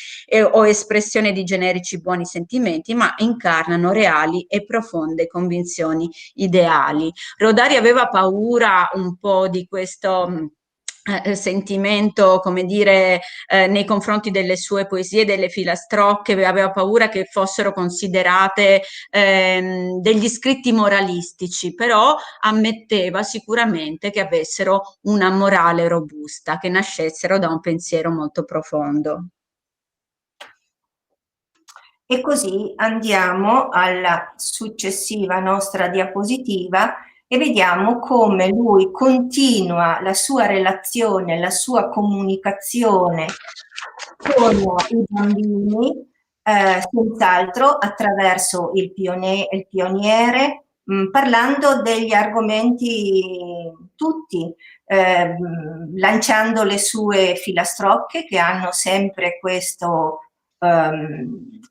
o espressione di generici buoni sentimenti, ma incarnano reali e profonde convinzioni ideali. Rodari aveva paura un po' di questo sentimento, come dire, nei confronti delle sue poesie, delle filastrocche, aveva paura che fossero considerate degli scritti moralistici, però ammetteva sicuramente che avessero una morale robusta, che nascessero da un pensiero molto profondo. E così andiamo alla successiva nostra diapositiva e vediamo come lui continua la sua relazione, la sua comunicazione con i bambini, senz'altro attraverso il pioniere, parlando degli argomenti tutti, lanciando le sue filastrocche che hanno sempre questo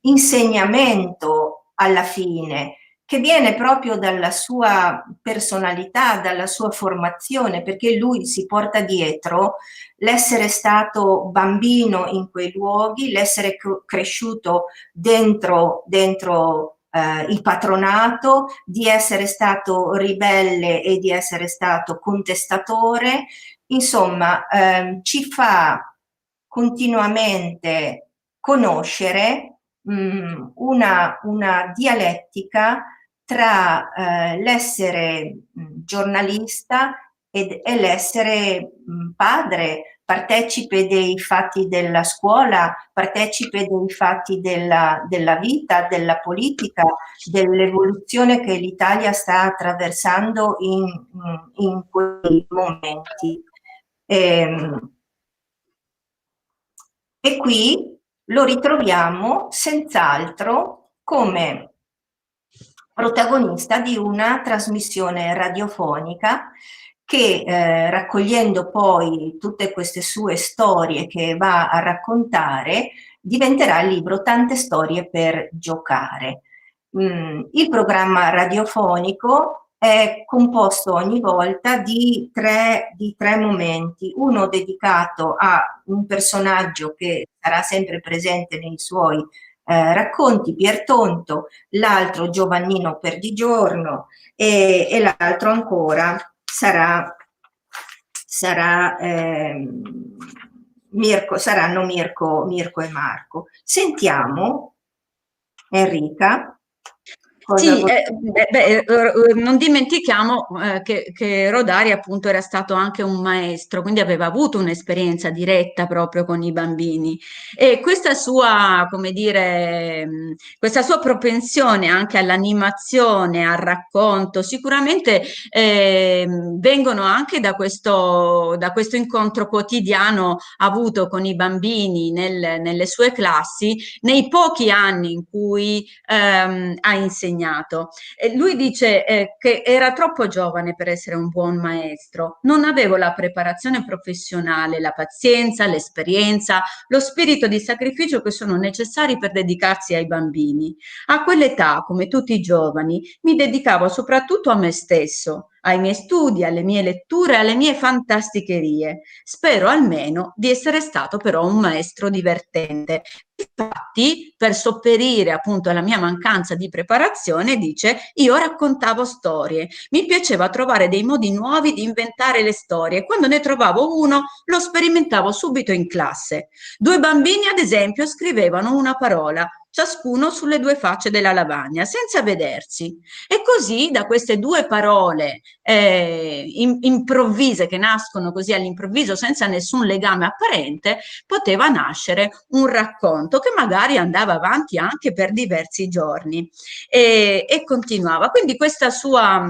insegnamento alla fine, che viene proprio dalla sua personalità, dalla sua formazione, perché lui si porta dietro l'essere stato bambino in quei luoghi, l'essere cresciuto dentro il patronato, di essere stato ribelle e di essere stato contestatore. Insomma, ci fa continuamente conoscere una dialettica tra l'essere giornalista e l'essere padre, partecipe dei fatti della scuola, partecipe dei fatti della vita, della politica, dell'evoluzione che l'Italia sta attraversando in quei momenti. E qui lo ritroviamo senz'altro come protagonista di una trasmissione radiofonica che, raccogliendo poi tutte queste sue storie che va a raccontare, diventerà il libro Tante storie per giocare. Il programma radiofonico è composto ogni volta di tre momenti, uno dedicato a un personaggio che sarà sempre presente nei suoi racconti, Piertonto, l'altro Giovannino Perdigiorno e l'altro ancora saranno Mirko e Marco. Sentiamo Enrica. Sì, non dimentichiamo che Rodari appunto era stato anche un maestro, quindi aveva avuto un'esperienza diretta proprio con i bambini e questa sua, come dire, questa sua propensione anche all'animazione, al racconto, sicuramente vengono anche da questo incontro quotidiano avuto con i bambini nelle sue classi, nei pochi anni in cui ha insegnato. Lui dice che era troppo giovane per essere un buon maestro, non avevo la preparazione professionale, la pazienza, l'esperienza, lo spirito di sacrificio che sono necessari per dedicarsi ai bambini. A quell'età, come tutti i giovani, mi dedicavo soprattutto a me stesso, ai miei studi, alle mie letture, alle mie fantasticherie. Spero almeno di essere stato però un maestro divertente. Infatti, per sopperire appunto alla mia mancanza di preparazione, dice, io raccontavo storie. Mi piaceva trovare dei modi nuovi di inventare le storie. Quando ne trovavo uno, lo sperimentavo subito in classe. 2 bambini, ad esempio, scrivevano una parola, ciascuno sulle 2 facce della lavagna, senza vedersi. E così, da queste 2 parole improvvise, che nascono così all'improvviso, senza nessun legame apparente, poteva nascere un racconto che magari andava avanti anche per diversi giorni e continuava. Quindi questa sua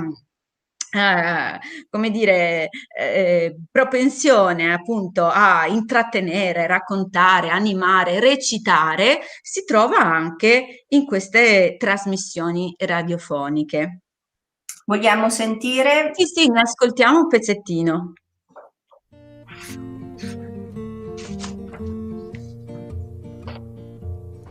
come dire, propensione appunto a intrattenere, raccontare, animare, recitare, si trova anche in queste trasmissioni radiofoniche. Vogliamo sentire? Sì, ne ascoltiamo un pezzettino.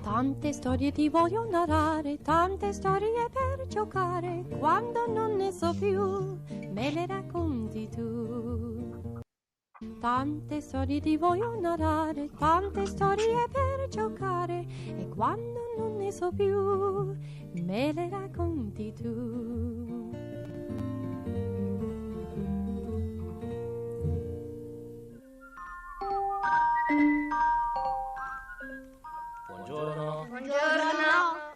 Tante storie ti voglio narrare, tante storie per giocare, quando non ne so più, me le racconti tu. Tante storie ti voglio narrare, tante storie per giocare, e quando non ne so più, me le racconti tu. Buongiorno. Buongiorno.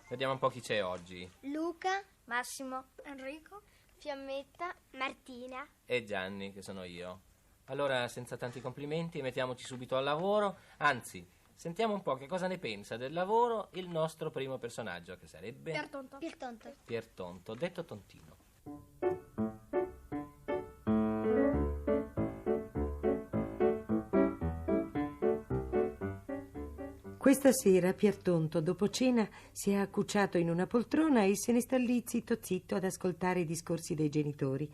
Vediamo un po' chi c'è oggi. Luca, Massimo, Enrico, Fiammetta, Martina E Gianni, che sono io. Allora, senza tanti complimenti, mettiamoci subito al lavoro. Anzi, sentiamo un po' che cosa ne pensa del lavoro il nostro primo personaggio, che sarebbe Piertonto. Piertonto, detto Tontino. Questa sera Piertonto, dopo cena, si è accucciato in una poltrona e se ne sta lì zitto zitto ad ascoltare i discorsi dei genitori.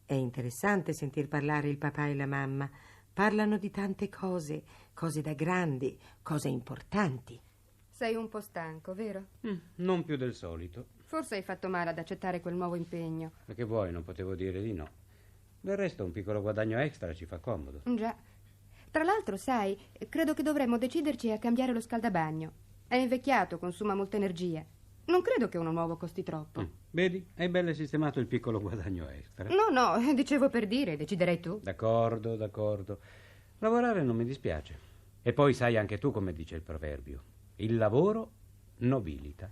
È interessante sentir parlare il papà e la mamma. Parlano di tante cose, cose da grandi, cose importanti. Sei un po' stanco, vero? Non più del solito. Forse hai fatto male ad accettare quel nuovo impegno. Ma che vuoi, non potevo dire di no. Del resto un piccolo guadagno extra ci fa comodo. Già. Tra l'altro, sai, credo che dovremmo deciderci a cambiare lo scaldabagno. È invecchiato, consuma molta energia. Non credo che uno nuovo costi troppo. Vedi, hai belle sistemato il piccolo guadagno extra. No, dicevo per dire, deciderei tu. D'accordo. Lavorare non mi dispiace. E poi sai anche tu come dice il proverbio. Il lavoro nobilita.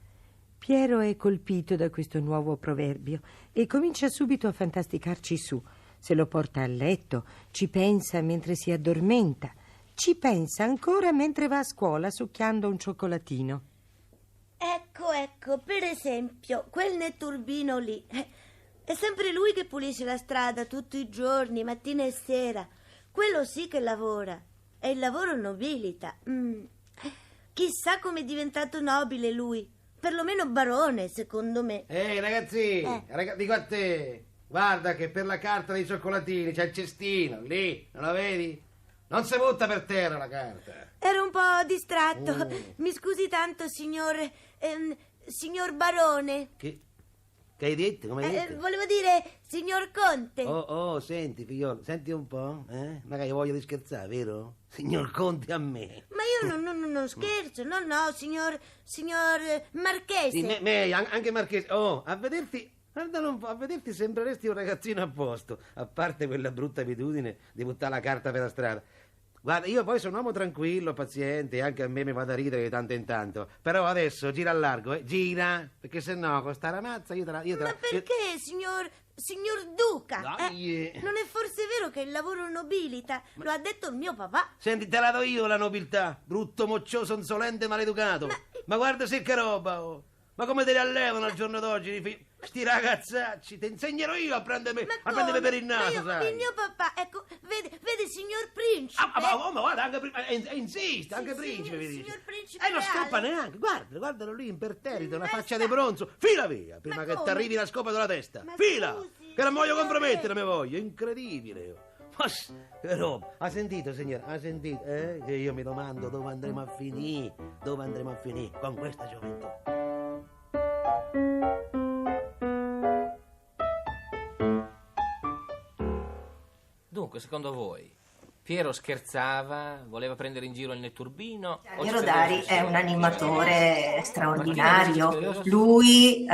Piero è colpito da questo nuovo proverbio e comincia subito a fantasticarci su. Se lo porta a letto, ci pensa mentre si addormenta, ci pensa ancora mentre va a scuola succhiando un cioccolatino. Ecco, per esempio, quel netturbino lì. È sempre lui che pulisce la strada tutti i giorni, mattina e sera. Quello sì che lavora. E il lavoro nobilita. Chissà come è diventato nobile lui. Perlomeno barone, secondo me. Ehi, ragazzi, dico a te. Guarda che per la carta dei cioccolatini c'è il cestino, lì, non lo vedi? Non si butta per terra la carta. Ero un po' distratto. Mi scusi tanto, signore. signor barone. Che hai detto? Come hai detto? Volevo dire, signor conte. Oh, senti, figliolo, senti un po', magari voglio di scherzare, vero? Signor Conte a me. Ma io non scherzo, no, signor marchese. Sì, anche marchese. Oh, a vederti, guardalo un po', a vederti sembreresti un ragazzino a posto, a parte quella brutta abitudine di buttare la carta per la strada. Guarda, io poi sono un uomo tranquillo, paziente, anche a me mi va da ridere di tanto in tanto. Però adesso gira al largo, gira, perché sennò con sta ramazza io te la... Ma perché, signor Duca? Dai. Non è forse vero che il lavoro nobilita? Lo ha detto il mio papà. Senti, te la do io la nobiltà, brutto, moccioso, insolente, maleducato. Ma guarda se che roba, oh. Ma come te li allevano al giorno d'oggi? Sti ragazzacci, ti insegnerò io a prendermi per il naso, sai? Il mio papà, ecco, vede, signor principe. Ma guarda, anche insiste, anche principe, mi dice. Signor principe Non scappa neanche, guardalo lì imperterrito, una faccia di bronzo. Fila via, prima che ti arrivi la scopa sulla testa. Fila, che non voglio compromettere, me voglio, incredibile. Ma che roba. Ha sentito, signora, ha sentito? Che io mi domando dove andremo a finire con questa gioventù. Dunque, secondo voi, Piero scherzava, voleva prendere in giro il netturbino? Gianni Rodari è un animatore straordinario. Lui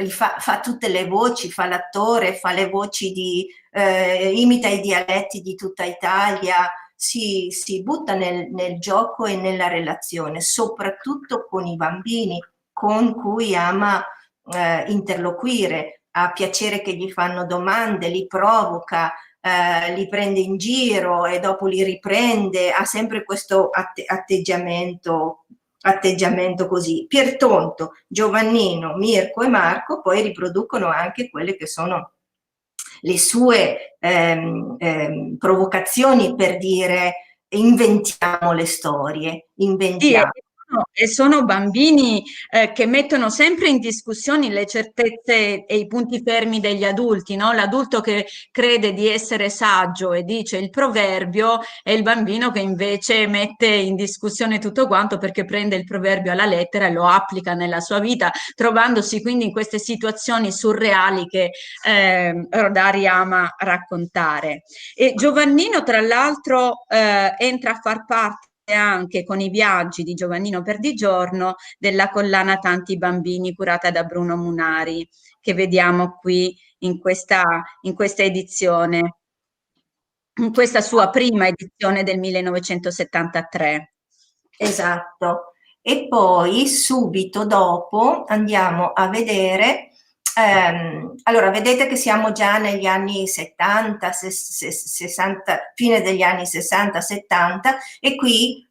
fa tutte le voci, fa l'attore, fa le voci imita i dialetti di tutta Italia, si butta nel gioco e nella relazione, soprattutto con i bambini con cui ama interloquire. Ha piacere che gli fanno domande, li provoca, li prende in giro e dopo li riprende, ha sempre questo atteggiamento così. Piertonto, Giovannino, Mirko e Marco poi riproducono anche quelle che sono le sue provocazioni per dire inventiamo le storie, inventiamo. Sì, e sono bambini che mettono sempre in discussione le certezze e i punti fermi degli adulti, no? L'adulto che crede di essere saggio e dice il proverbio e il bambino che invece mette in discussione tutto quanto perché prende il proverbio alla lettera e lo applica nella sua vita, trovandosi quindi in queste situazioni surreali che Rodari ama raccontare. E Giovannino, tra l'altro, entra a far parte anche con i viaggi di Giovannino Perdigiorno della collana Tanti Bambini curata da Bruno Munari, che vediamo qui in questa edizione, in questa sua prima edizione del 1973. Esatto. E poi subito dopo andiamo a vedere, allora vedete che siamo già negli anni 70, 60, fine degli anni 60-70 e qui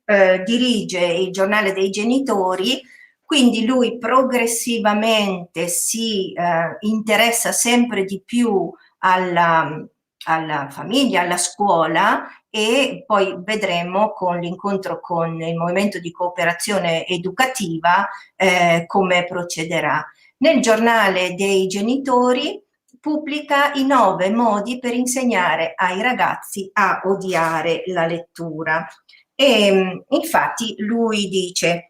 dirige il giornale dei genitori, quindi lui progressivamente si interessa sempre di più alla famiglia, alla scuola e poi vedremo con l'incontro con il movimento di cooperazione educativa come procederà. Nel giornale dei genitori pubblica i 9 modi per insegnare ai ragazzi a odiare la lettura e infatti lui dice: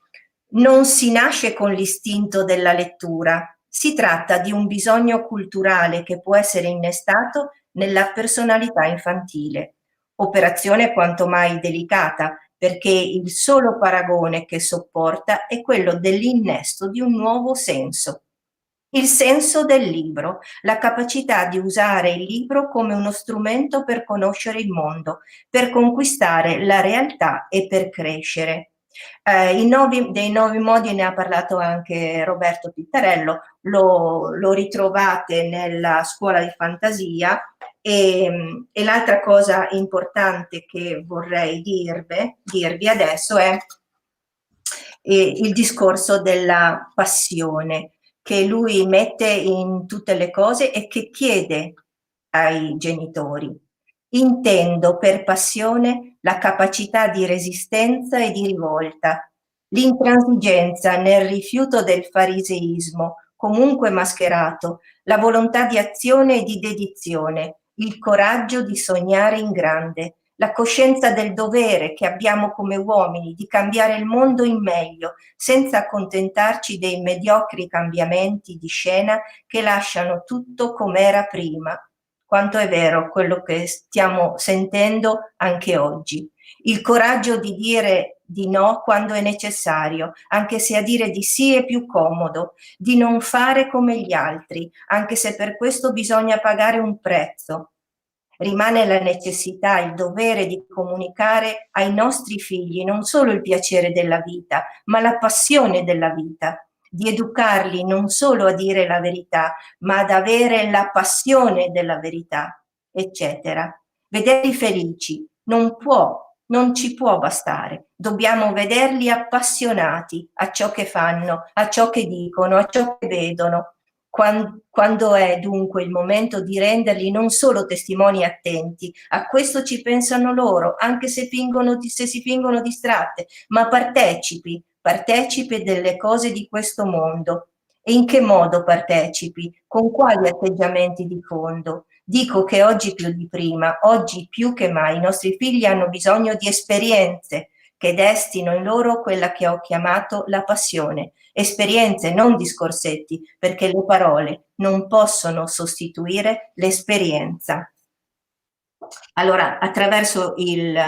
non si nasce con l'istinto della lettura, si tratta di un bisogno culturale che può essere innestato nella personalità infantile. Operazione quanto mai delicata, perché il solo paragone che sopporta è quello dell'innesto di un nuovo senso. Il senso del libro, la capacità di usare il libro come uno strumento per conoscere il mondo, per conquistare la realtà e per crescere. Dei 9 modi ne ha parlato anche Roberto Pittarello, lo ritrovate nella Scuola di Fantasia e l'altra cosa importante che vorrei dirvi adesso è il discorso della passione che lui mette in tutte le cose e che chiede ai genitori. Intendo per passione la capacità di resistenza e di rivolta, l'intransigenza nel rifiuto del fariseismo, comunque mascherato, la volontà di azione e di dedizione, il coraggio di sognare in grande, la coscienza del dovere che abbiamo come uomini di cambiare il mondo in meglio, senza accontentarci dei mediocri cambiamenti di scena che lasciano tutto com'era prima. Quanto è vero quello che stiamo sentendo anche oggi. Il coraggio di dire di no quando è necessario, anche se a dire di sì è più comodo, di non fare come gli altri, anche se per questo bisogna pagare un prezzo. Rimane la necessità, il dovere di comunicare ai nostri figli non solo il piacere della vita, ma la passione della vita, di educarli non solo a dire la verità, ma ad avere la passione della verità, eccetera. Vederli felici non ci può bastare. Dobbiamo vederli appassionati a ciò che fanno, a ciò che dicono, a ciò che vedono. Quando è dunque il momento di renderli non solo testimoni attenti, a questo ci pensano loro, anche se si fingono distratte, ma partecipi delle cose di questo mondo. E in che modo partecipi? Con quali atteggiamenti di fondo? Dico che oggi più di prima, oggi più che mai, i nostri figli hanno bisogno di esperienze che destino in loro quella che ho chiamato la passione. Esperienze, non discorsetti, perché le parole non possono sostituire l'esperienza. Allora, attraverso il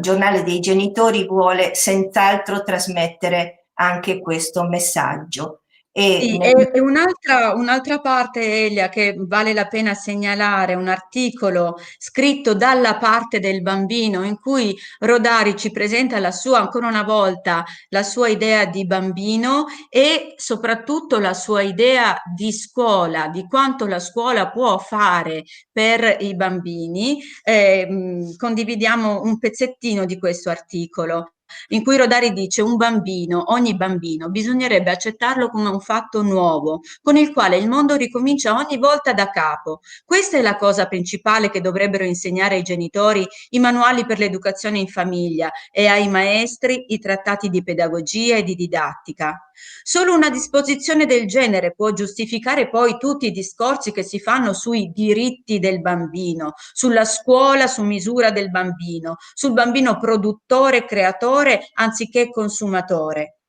giornale dei genitori vuole senz'altro trasmettere anche questo messaggio. Sì, e un'altra parte, Elia, che vale la pena segnalare, un articolo scritto dalla parte del bambino in cui Rodari ci presenta ancora una volta, la sua idea di bambino e soprattutto la sua idea di scuola, di quanto la scuola può fare per i bambini. Condividiamo un pezzettino di questo articolo, in cui Rodari dice: ogni bambino, bisognerebbe accettarlo come un fatto nuovo, con il quale il mondo ricomincia ogni volta da capo. Questa è la cosa principale che dovrebbero insegnare ai genitori i manuali per l'educazione in famiglia e ai maestri i trattati di pedagogia e di didattica. Solo una disposizione del genere può giustificare poi tutti i discorsi che si fanno sui diritti del bambino, sulla scuola su misura del bambino, sul bambino produttore e creatore anziché consumatore.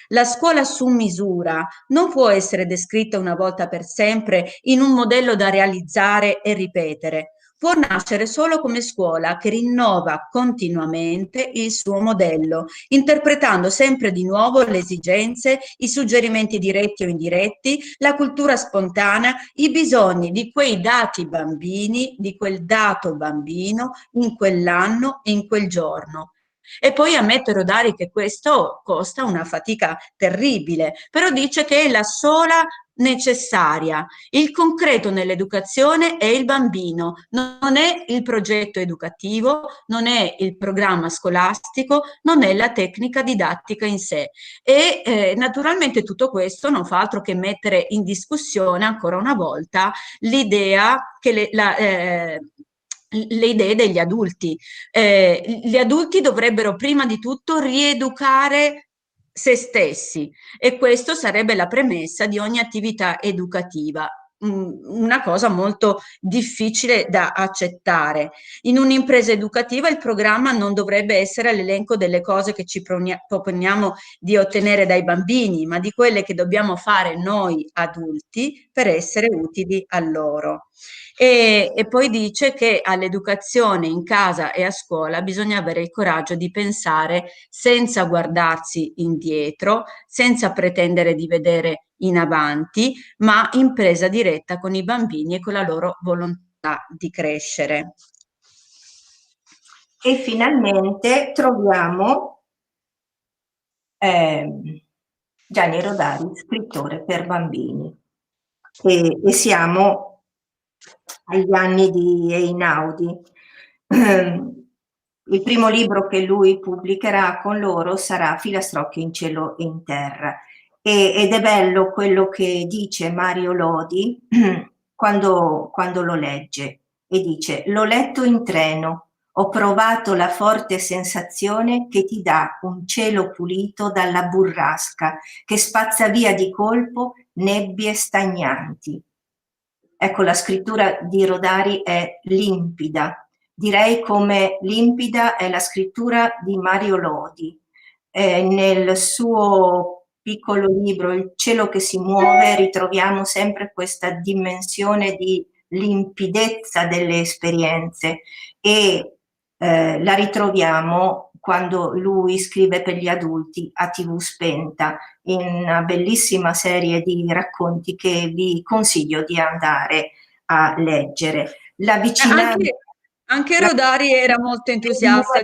La scuola su misura non può essere descritta una volta per sempre in un modello da realizzare e ripetere. Può nascere solo come scuola che rinnova continuamente il suo modello, interpretando sempre di nuovo le esigenze, i suggerimenti diretti o indiretti, la cultura spontanea, i bisogni di quei dati bambini, di quel dato bambino, in quell'anno e in quel giorno. E poi ammette Rodari che questo costa una fatica terribile, però dice che è la sola necessaria. Il concreto nell'educazione è il bambino, non è il progetto educativo, non è il programma scolastico, non è la tecnica didattica in sé. E naturalmente tutto questo non fa altro che mettere in discussione ancora una volta l'idea che le idee degli adulti. Gli adulti dovrebbero prima di tutto rieducare se stessi e questo sarebbe la premessa di ogni attività educativa. Una cosa molto difficile da accettare. In un'impresa educativa il programma non dovrebbe essere l'elenco delle cose che ci proponiamo di ottenere dai bambini, ma di quelle che dobbiamo fare noi adulti per essere utili a loro. E poi dice che all'educazione in casa e a scuola bisogna avere il coraggio di pensare senza guardarsi indietro, senza pretendere di vedere in avanti, ma in presa diretta con i bambini e con la loro volontà di crescere. E finalmente troviamo Gianni Rodari, scrittore per bambini. E siamo agli anni di Einaudi. Il primo libro che lui pubblicherà con loro sarà Filastrocche in cielo e in terra. Ed è bello quello che dice Mario Lodi quando lo legge e dice: l'ho letto in treno, ho provato la forte sensazione che ti dà un cielo pulito dalla burrasca che spazza via di colpo nebbie stagnanti. Ecco, la scrittura di Rodari è limpida, direi come limpida è la scrittura di Mario Lodi. Nel suo piccolo libro Il cielo che si muove ritroviamo sempre questa dimensione di limpidezza delle esperienze e la ritroviamo quando lui scrive per gli adulti A TV spenta, in una bellissima serie di racconti che vi consiglio di andare a leggere. La vicinanza... Anche Rodari era molto entusiasta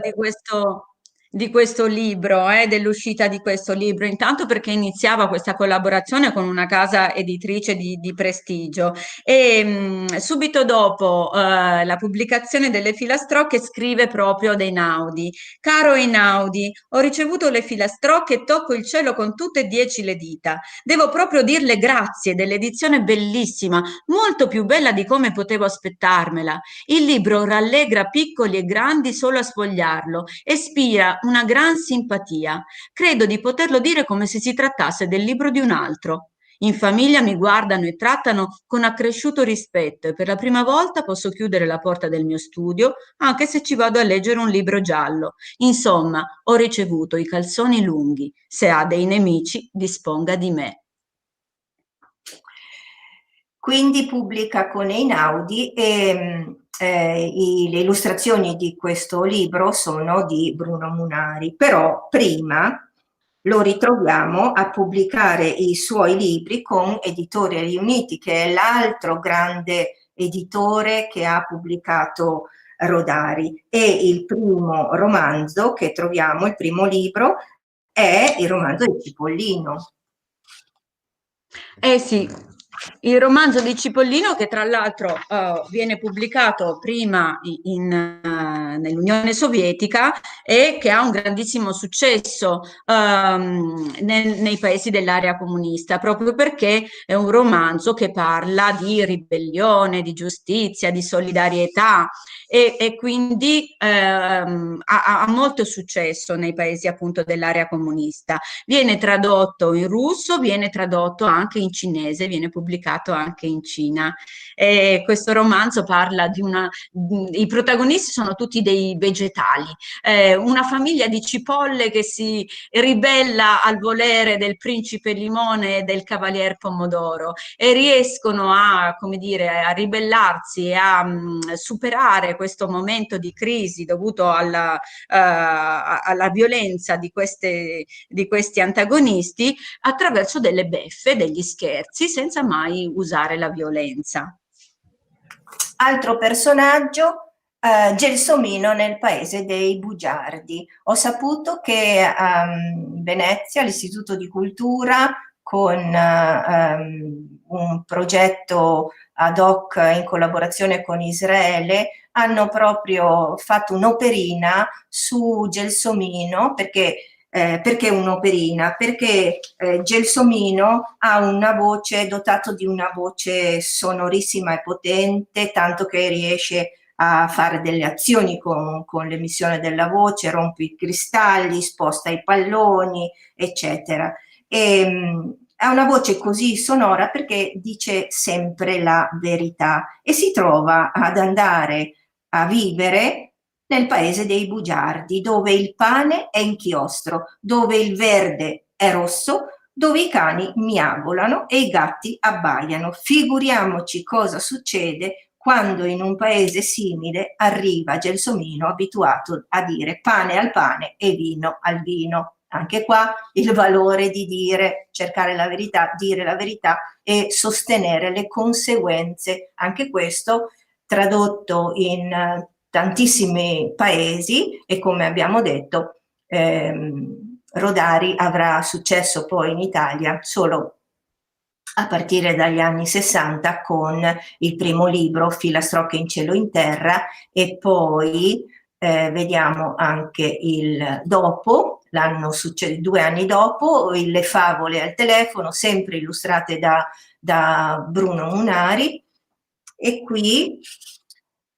di questo libro, dell'uscita di questo libro, intanto perché iniziava questa collaborazione con una casa editrice di prestigio e subito dopo la pubblicazione delle filastrocche scrive proprio ad Einaudi: caro Einaudi, ho ricevuto le filastrocche e tocco il cielo con tutte e 10 le dita. Devo proprio dirle grazie dell'edizione bellissima, molto più bella di come potevo aspettarmela. Il libro rallegra piccoli e grandi solo a sfogliarlo, ispira una gran simpatia. Credo di poterlo dire come se si trattasse del libro di un altro. In famiglia mi guardano e trattano con accresciuto rispetto e per la prima volta posso chiudere la porta del mio studio anche se ci vado a leggere un libro giallo. Insomma, ho ricevuto i calzoni lunghi. Se ha dei nemici, disponga di me. Quindi pubblica con Einaudi e le illustrazioni di questo libro sono di Bruno Munari, però prima lo ritroviamo a pubblicare i suoi libri con Editore Riuniti, che è l'altro grande editore che ha pubblicato Rodari, e il primo romanzo che troviamo, il primo libro, è il romanzo di Cipollino. Sì, il romanzo di Cipollino, che tra l'altro viene pubblicato prima nell'Unione Sovietica e che ha un grandissimo successo nei paesi dell'area comunista, proprio perché è un romanzo che parla di ribellione, di giustizia, di solidarietà e quindi ha molto successo nei paesi appunto dell'area comunista. Viene tradotto in russo, viene tradotto anche in cinese, viene pubblicato anche in Cina. Questo romanzo parla i protagonisti sono tutti dei vegetali, una famiglia di cipolle che si ribella al volere del principe Limone e del cavalier Pomodoro e riescono a, come dire, a ribellarsi e a superare questo momento di crisi dovuto alla violenza di questi antagonisti attraverso delle beffe, degli scherzi, senza mai usare la violenza. Altro personaggio, Gelsomino nel paese dei bugiardi. Ho saputo che a Venezia l'Istituto di Cultura con un progetto ad hoc in collaborazione con Israele hanno proprio fatto un'operina su Gelsomino, perché un'operina? Perché Gelsomino ha una voce, dotato di una voce sonorissima e potente, tanto che riesce a fare delle azioni con l'emissione della voce, rompe i cristalli, sposta i palloni, eccetera. Ha una voce così sonora perché dice sempre la verità e si trova ad andare a vivere nel paese dei bugiardi, dove il pane è inchiostro, dove il verde è rosso, dove i cani miagolano e i gatti abbaiano. Figuriamoci cosa succede quando in un paese simile arriva Gelsomino abituato a dire pane al pane e vino al vino. Anche qua il valore di cercare la verità, dire la verità e sostenere le conseguenze. Anche questo tradotto in tantissimi paesi e, come abbiamo detto, Rodari avrà successo poi in Italia solo a partire dagli anni 60 con il primo libro Filastrocche in cielo e in terra e poi vediamo anche il dopo, 2 anni dopo, Le favole al telefono, sempre illustrate da Bruno Munari, e qui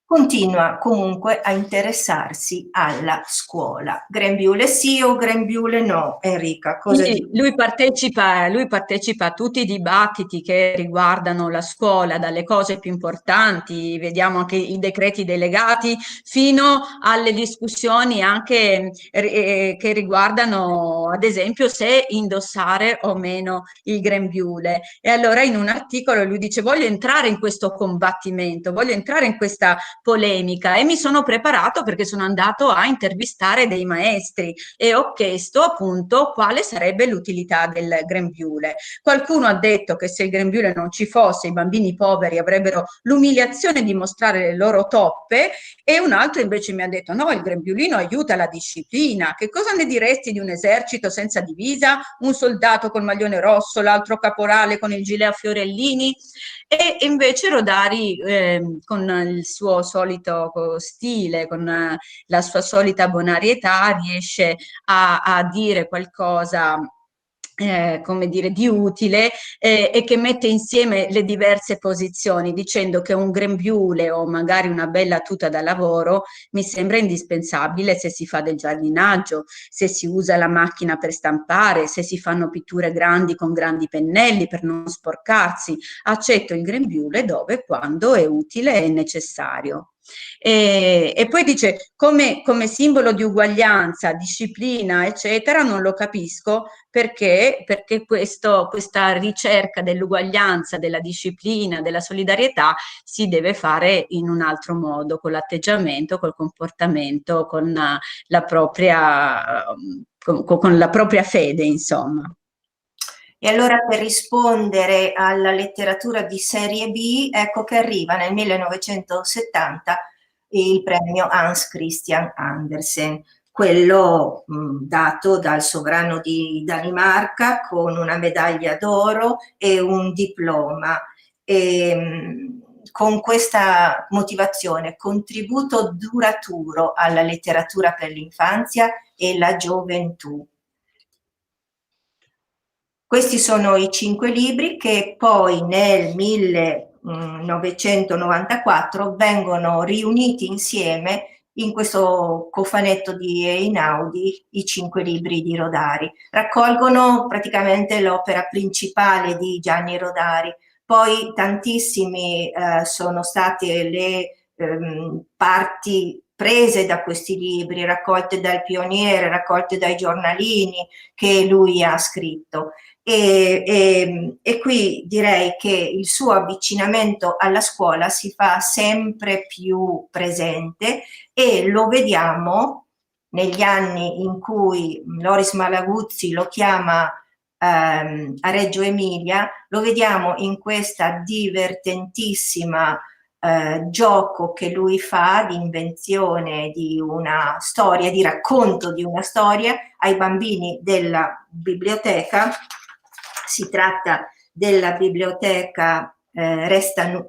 continua comunque a interessarsi alla scuola. Grembiule sì o grembiule no? Enrica, cosa Sì, dici? lui partecipa a tutti i dibattiti che riguardano la scuola, dalle cose più importanti, vediamo anche i decreti delegati, fino alle discussioni anche che riguardano, ad esempio, se indossare o meno il grembiule. E allora in un articolo lui dice: voglio entrare in questo combattimento, voglio entrare in questa polemica, e mi sono preparato perché sono andato a intervistare dei maestri e ho chiesto appunto quale sarebbe l'utilità del grembiule. Qualcuno ha detto che se il grembiule non ci fosse, i bambini poveri avrebbero l'umiliazione di mostrare le loro toppe, e un altro invece mi ha detto: no, il grembiulino aiuta la disciplina. Che cosa ne diresti di un esercito senza divisa, un soldato col maglione rosso, l'altro caporale con il gilet a fiorellini? E invece Rodari, con il suo solito stile, con la sua solita bonarietà, riesce a dire qualcosa, come dire, di utile, e che mette insieme le diverse posizioni, dicendo che un grembiule o magari una bella tuta da lavoro mi sembra indispensabile se si fa del giardinaggio, se si usa la macchina per stampare, se si fanno pitture grandi con grandi pennelli per non sporcarsi. Accetto il grembiule dove e quando è utile e necessario. E poi dice come simbolo di uguaglianza, disciplina, eccetera, non lo capisco perché questa ricerca dell'uguaglianza, della disciplina, della solidarietà si deve fare in un altro modo, con l'atteggiamento, col comportamento, con la propria fede, insomma. E allora, per rispondere alla letteratura di serie B, ecco che arriva nel 1970 il premio Hans Christian Andersen, quello dato dal sovrano di Danimarca, con una medaglia d'oro e un diploma. Con questa motivazione: contributo duraturo alla letteratura per l'infanzia e la gioventù. Questi sono i 5 libri che poi nel 1994 vengono riuniti insieme in questo cofanetto di Einaudi, i 5 libri di Rodari. Raccolgono praticamente l'opera principale di Gianni Rodari. Poi tantissimi sono state le parti prese da questi libri, raccolte dal Pioniere, raccolte dai giornalini che lui ha scritto. E qui direi che il suo avvicinamento alla scuola si fa sempre più presente, e lo vediamo negli anni in cui Loris Malaguzzi lo chiama a Reggio Emilia, lo vediamo in questa divertentissima gioco che lui fa di invenzione di una storia, di racconto di una storia ai bambini della biblioteca. Si tratta della biblioteca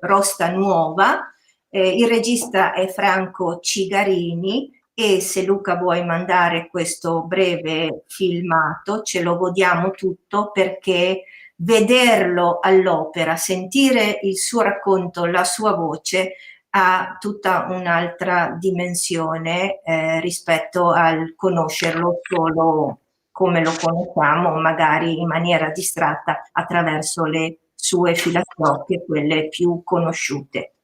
Rosta Nuova, il regista è Franco Cigarini, e se Luca vuoi mandare questo breve filmato ce lo godiamo tutto, perché vederlo all'opera, sentire il suo racconto, la sua voce, ha tutta un'altra dimensione rispetto al conoscerlo solo come lo conosciamo, magari in maniera distratta attraverso le sue filastrocche, quelle più conosciute.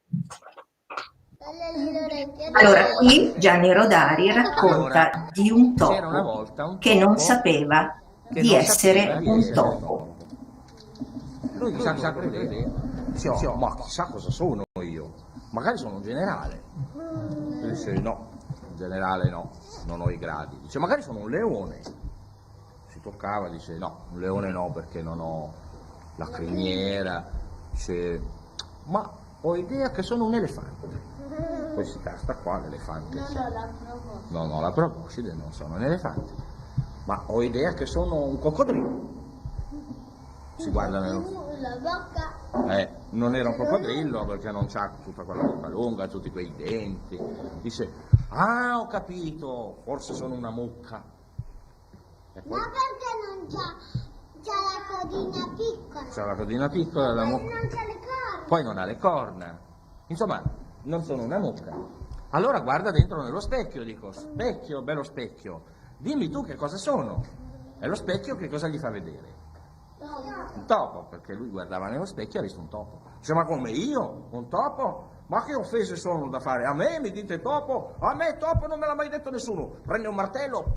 Allora, qui Gianni Rodari racconta di un topo che non sapeva di essere un topo. Lui chissà cosa crede, diceva: ma chissà cosa sono io, magari sono un generale. Lui dice: no, un generale no, non ho i gradi. Dice: magari sono un leone. Si toccava, dice: no, un leone no, perché non ho la criniera. Dice: ma ho idea che sono un elefante. Poi si tasta qua l'elefante. Non ho la proboscide, non sono un elefante. Ma ho idea che sono un coccodrillo. Si guarda la bocca. Non era un coccodrillo perché non c'ha tutta quella bocca lunga, tutti quei denti. Dice: ah, ho capito, forse sono una mucca. Ma perché non c'ha la codina piccola? C'ha la codina piccola, la mucca. Non c'ha le corna. Poi non ha le corna. Insomma, non sono una mucca. Allora guarda dentro nello specchio, dico, specchio, bello specchio, dimmi tu che cosa sono. E lo specchio che cosa gli fa vedere? Un topo, perché lui guardava nello specchio e ha visto un topo. Dice, ma come io? Un topo? Ma che offese sono da fare? A me mi dite topo? A me topo non me l'ha mai detto nessuno. Prende un martello,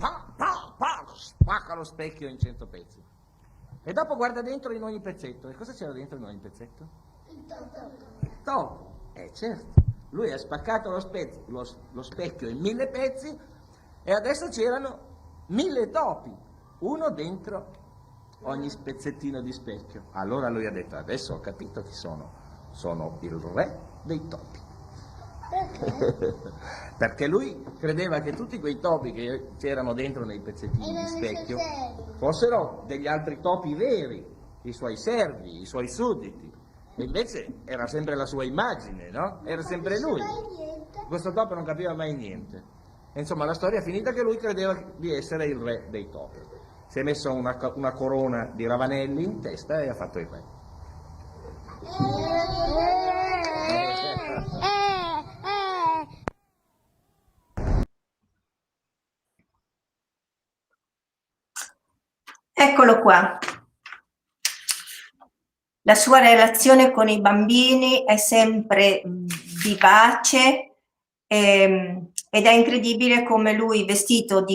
spacca lo specchio in 100 pezzi. E dopo guarda dentro in ogni pezzetto. E cosa c'era dentro in ogni pezzetto? Il topo. Certo. Lui ha spaccato lo specchio in 1000 pezzi e adesso c'erano 1000 topi. Uno dentro ogni spezzettino di specchio. Allora lui ha detto, adesso ho capito chi sono. Sono il re dei topi. Perché? Perché lui credeva che tutti quei topi che c'erano dentro nei pezzettini di specchio fossero degli altri topi veri, i suoi servi, i suoi sudditi. E invece era sempre la sua immagine, no? Era sempre lui. Questo topo non capiva mai niente. E insomma la storia è finita che lui credeva di essere il re dei topi. Si è messo una corona di ravanelli in testa e ha fatto il re. Eccolo qua. La sua relazione con i bambini è sempre vivace ed è incredibile come lui vestito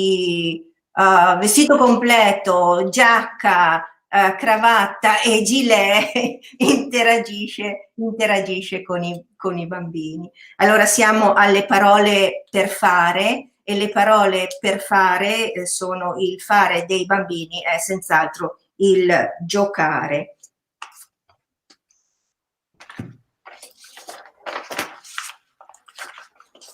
completo, giacca, cravatta e gilet interagisce con i bambini. Allora siamo alle parole per fare, e le parole per fare sono il fare dei bambini, è senz'altro il giocare.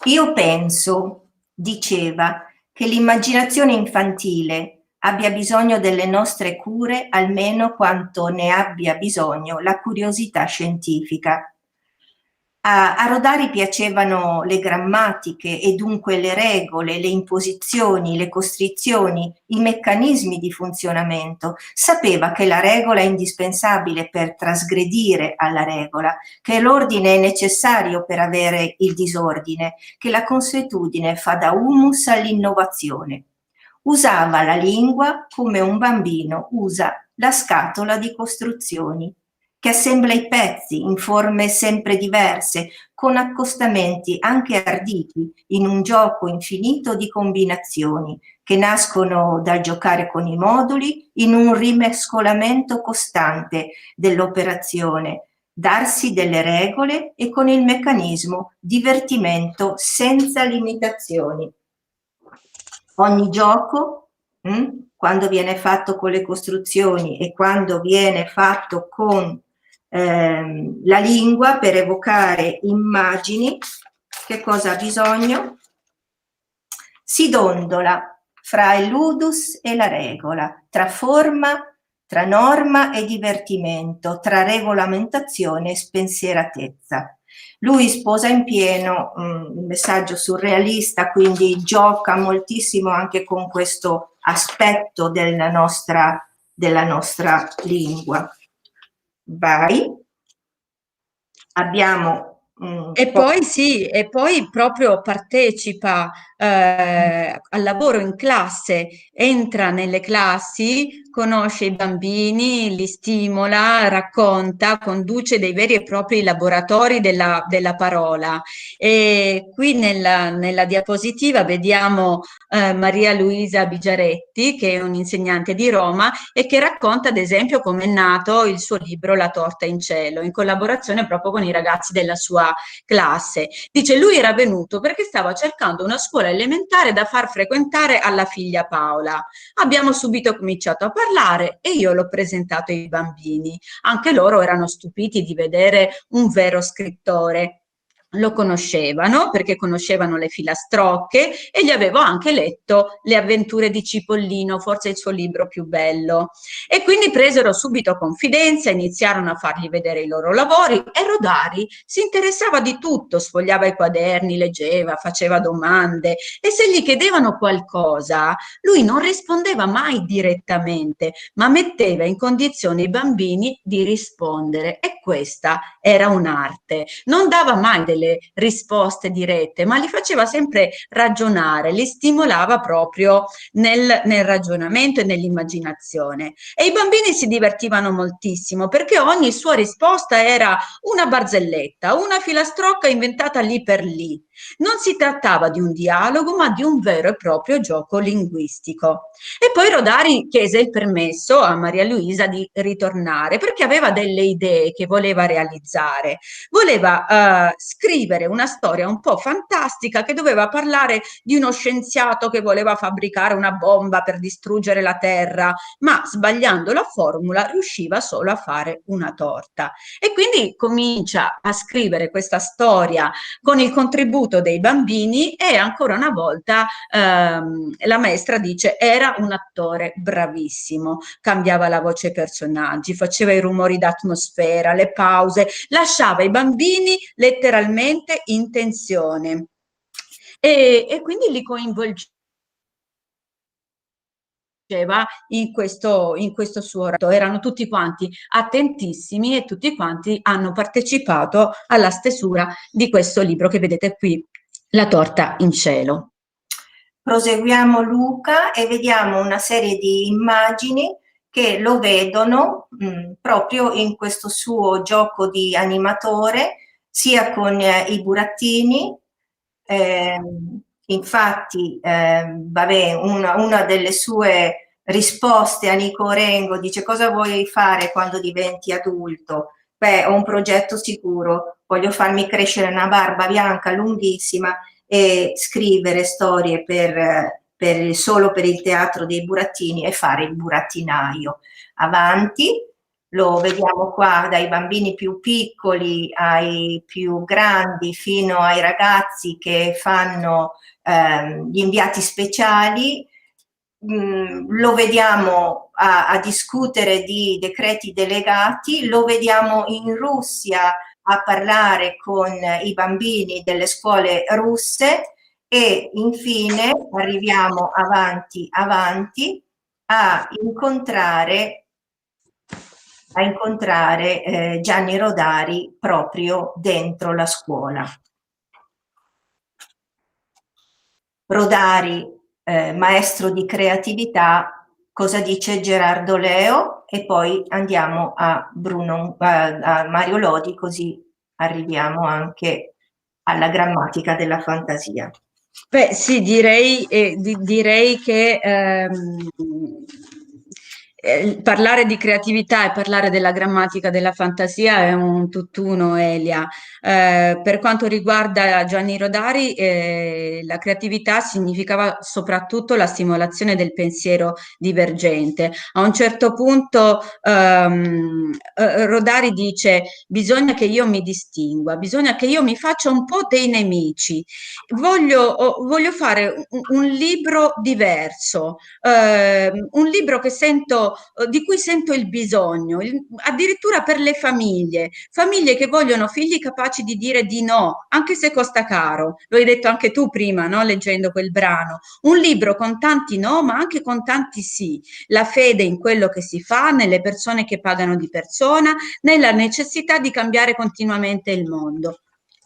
Io penso, diceva, che l'immaginazione infantile abbia bisogno delle nostre cure almeno quanto ne abbia bisogno la curiosità scientifica. A Rodari piacevano le grammatiche e dunque le regole, le imposizioni, le costrizioni, i meccanismi di funzionamento. Sapeva che la regola è indispensabile per trasgredire alla regola, che l'ordine è necessario per avere il disordine, che la consuetudine fa da humus all'innovazione. Usava la lingua come un bambino usa la scatola di costruzioni, che assembla i pezzi in forme sempre diverse, con accostamenti anche arditi, in un gioco infinito di combinazioni, che nascono dal giocare con i moduli in un rimescolamento costante dell'operazione, darsi delle regole e con il meccanismo divertimento senza limitazioni. Ogni gioco, quando viene fatto con le costruzioni e quando viene fatto con la lingua per evocare immagini, che cosa ha bisogno? Si dondola fra il ludus e la regola, tra forma, tra norma e divertimento, tra regolamentazione e spensieratezza. Lui sposa in pieno il messaggio surrealista, quindi gioca moltissimo anche con questo aspetto della nostra lingua. Vai. Abbiamo e poi proprio partecipa al lavoro in classe, entra nelle classi, conosce i bambini, li stimola, racconta, conduce dei veri e propri laboratori della parola. E qui nella diapositiva vediamo Maria Luisa Bigiaretti, che è un'insegnante di Roma e che racconta ad esempio come è nato il suo libro La torta in cielo, in collaborazione proprio con i ragazzi della sua classe. Dice, lui era venuto perché stava cercando una scuola elementare da far frequentare alla figlia Paola. Abbiamo subito cominciato a parlare e io l'ho presentato ai bambini. Anche loro erano stupiti di vedere un vero scrittore. Lo conoscevano perché conoscevano le filastrocche e gli avevo anche letto Le avventure di Cipollino, forse il suo libro più bello. E quindi presero subito confidenza, iniziarono a fargli vedere i loro lavori e Rodari si interessava di tutto, sfogliava i quaderni, leggeva, faceva domande e se gli chiedevano qualcosa lui non rispondeva mai direttamente, ma metteva in condizione i bambini di rispondere e questa era un'arte. Non dava mai delle delle risposte dirette, ma li faceva sempre ragionare, li stimolava proprio nel ragionamento e nell'immaginazione. E i bambini si divertivano moltissimo perché ogni sua risposta era una barzelletta, una filastrocca inventata lì per lì. Non si trattava di un dialogo, ma di un vero e proprio gioco linguistico. E poi Rodari chiese il permesso a Maria Luisa di ritornare perché aveva delle idee che voleva realizzare. Voleva scrivere una storia un po' fantastica che doveva parlare di uno scienziato che voleva fabbricare una bomba per distruggere la Terra, ma sbagliando la formula riusciva solo a fare una torta. E quindi comincia a scrivere questa storia con il contributo dei bambini e ancora una volta la maestra dice era un attore bravissimo, cambiava la voce ai personaggi, faceva i rumori d'atmosfera, le pause, lasciava i bambini letteralmente in tensione e quindi li coinvolgeva in questo suo racconto. Erano tutti quanti attentissimi e tutti quanti hanno partecipato alla stesura di questo libro che vedete qui, La torta in cielo. Proseguiamo Luca e vediamo una serie di immagini che lo vedono proprio in questo suo gioco di animatore, sia con i burattini, infatti vabbè, una delle sue risposte a Nico Orengo dice: cosa vuoi fare quando diventi adulto? Beh, ho un progetto sicuro, voglio farmi crescere una barba bianca lunghissima e scrivere storie solo per il teatro dei burattini e fare il burattinaio. Avanti, lo vediamo qua dai bambini più piccoli ai più grandi fino ai ragazzi che fanno gli inviati speciali. Lo vediamo a discutere di decreti delegati, lo vediamo in Russia a parlare con i bambini delle scuole russe e infine arriviamo avanti a incontrare Gianni Rodari proprio dentro la scuola. Rodari, maestro di creatività, cosa dice Gerardo Leo? E poi andiamo a Mario Lodi, così arriviamo anche alla grammatica della fantasia. Beh, sì, direi che parlare di creatività e parlare della grammatica della fantasia è un tutt'uno, Elia. Per quanto riguarda Gianni Rodari, la creatività significava soprattutto la stimolazione del pensiero divergente. A un certo punto Rodari dice: bisogna che io mi distingua, bisogna che io mi faccia un po' dei nemici. Voglio fare un libro diverso, un libro di cui sento il bisogno, addirittura per le famiglie che vogliono figli capaci di dire di no, anche se costa caro. Lo hai detto anche tu prima, no? Leggendo quel brano. Un libro con tanti no, ma anche con tanti sì. La fede in quello che si fa, nelle persone che pagano di persona, nella necessità di cambiare continuamente il mondo.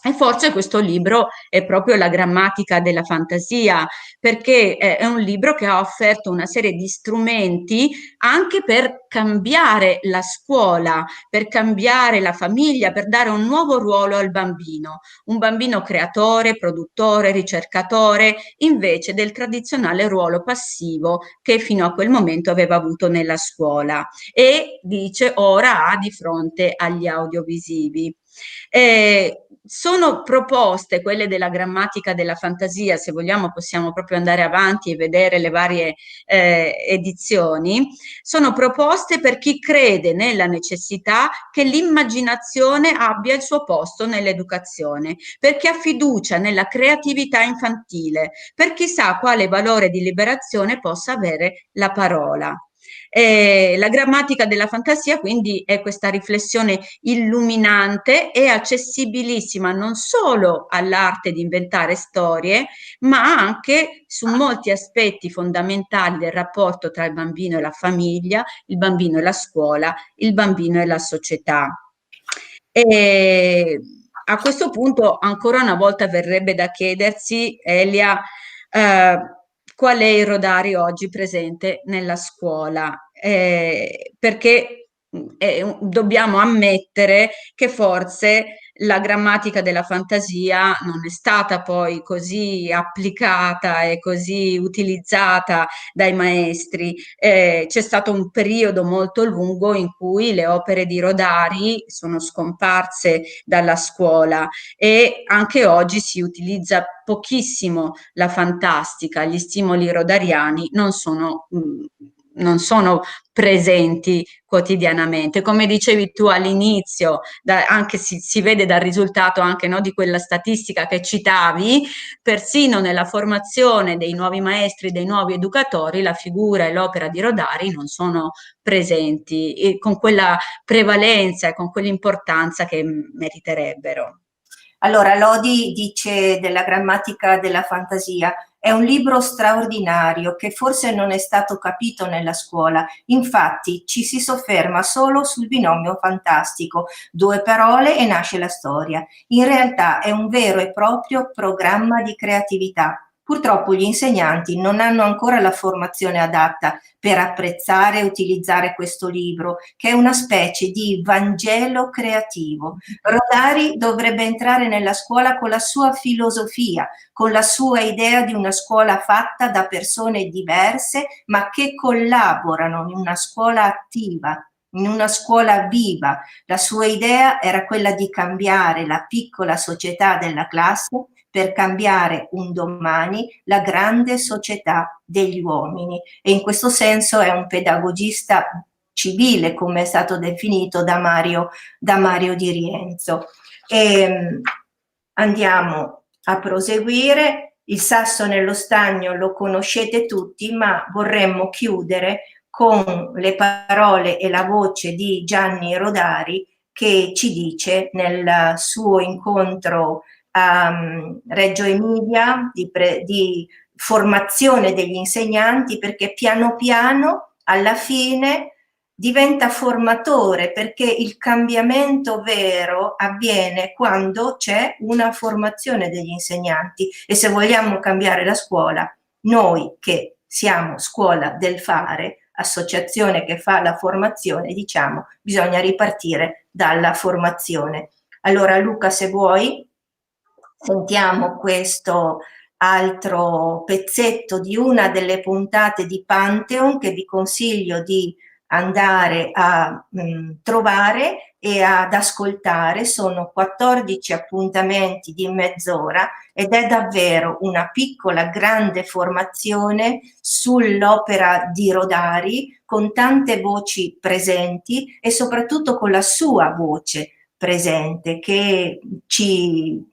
E forse questo libro è proprio la grammatica della fantasia, perché è un libro che ha offerto una serie di strumenti anche per cambiare la scuola, per cambiare la famiglia, per dare un nuovo ruolo al bambino. Un bambino creatore, produttore, ricercatore, invece del tradizionale ruolo passivo che fino a quel momento aveva avuto nella scuola. E dice ora ha di fronte agli audiovisivi. Sono proposte, quelle della grammatica della fantasia, se vogliamo possiamo proprio andare avanti e vedere le varie edizioni, sono proposte per chi crede nella necessità che l'immaginazione abbia il suo posto nell'educazione, per chi ha fiducia nella creatività infantile, per chi sa quale valore di liberazione possa avere la parola. La grammatica della fantasia quindi è questa riflessione illuminante e accessibilissima non solo all'arte di inventare storie, ma anche su molti aspetti fondamentali del rapporto tra il bambino e la famiglia, il bambino e la scuola, il bambino e la società. a questo punto ancora una volta verrebbe da chiedersi, Elia, qual è il Rodari oggi presente nella scuola? Perché dobbiamo ammettere che forse la grammatica della fantasia non è stata poi così applicata e così utilizzata dai maestri. C'è stato un periodo molto lungo in cui le opere di Rodari sono scomparse dalla scuola e anche oggi si utilizza pochissimo la fantastica, gli stimoli rodariani non sono presenti quotidianamente. Come dicevi tu all'inizio, anche si vede dal risultato anche, no, di quella statistica che citavi, persino nella formazione dei nuovi maestri, dei nuovi educatori, la figura e l'opera di Rodari non sono presenti con quella prevalenza e con quell'importanza che meriterebbero. Allora, Lodi dice della grammatica della fantasia, è un libro straordinario che forse non è stato capito nella scuola, infatti ci si sofferma solo sul binomio fantastico, 2 parole e nasce la storia. In realtà è un vero e proprio programma di creatività. Purtroppo gli insegnanti non hanno ancora la formazione adatta per apprezzare e utilizzare questo libro, che è una specie di Vangelo creativo. Rodari dovrebbe entrare nella scuola con la sua filosofia, con la sua idea di una scuola fatta da persone diverse, ma che collaborano in una scuola attiva, in una scuola viva. La sua idea era quella di cambiare la piccola società della classe per cambiare un domani la grande società degli uomini, e in questo senso è un pedagogista civile, come è stato definito da Mario Di Rienzo. Andiamo a proseguire. Il sasso nello stagno lo conoscete tutti, ma vorremmo chiudere con le parole e la voce di Gianni Rodari, che ci dice nel suo incontro a Reggio Emilia di formazione degli insegnanti, perché piano piano alla fine diventa formatore, perché il cambiamento vero avviene quando c'è una formazione degli insegnanti, e se vogliamo cambiare la scuola, noi che siamo Scuola del Fare, associazione che fa la formazione, diciamo, bisogna ripartire dalla formazione. Allora Luca, se vuoi, sentiamo questo altro pezzetto di una delle puntate di Pantheon che vi consiglio di andare a trovare e ad ascoltare. Sono 14 appuntamenti di mezz'ora ed è davvero una piccola grande formazione sull'opera di Rodari, con tante voci presenti e soprattutto con la sua voce presente, che ci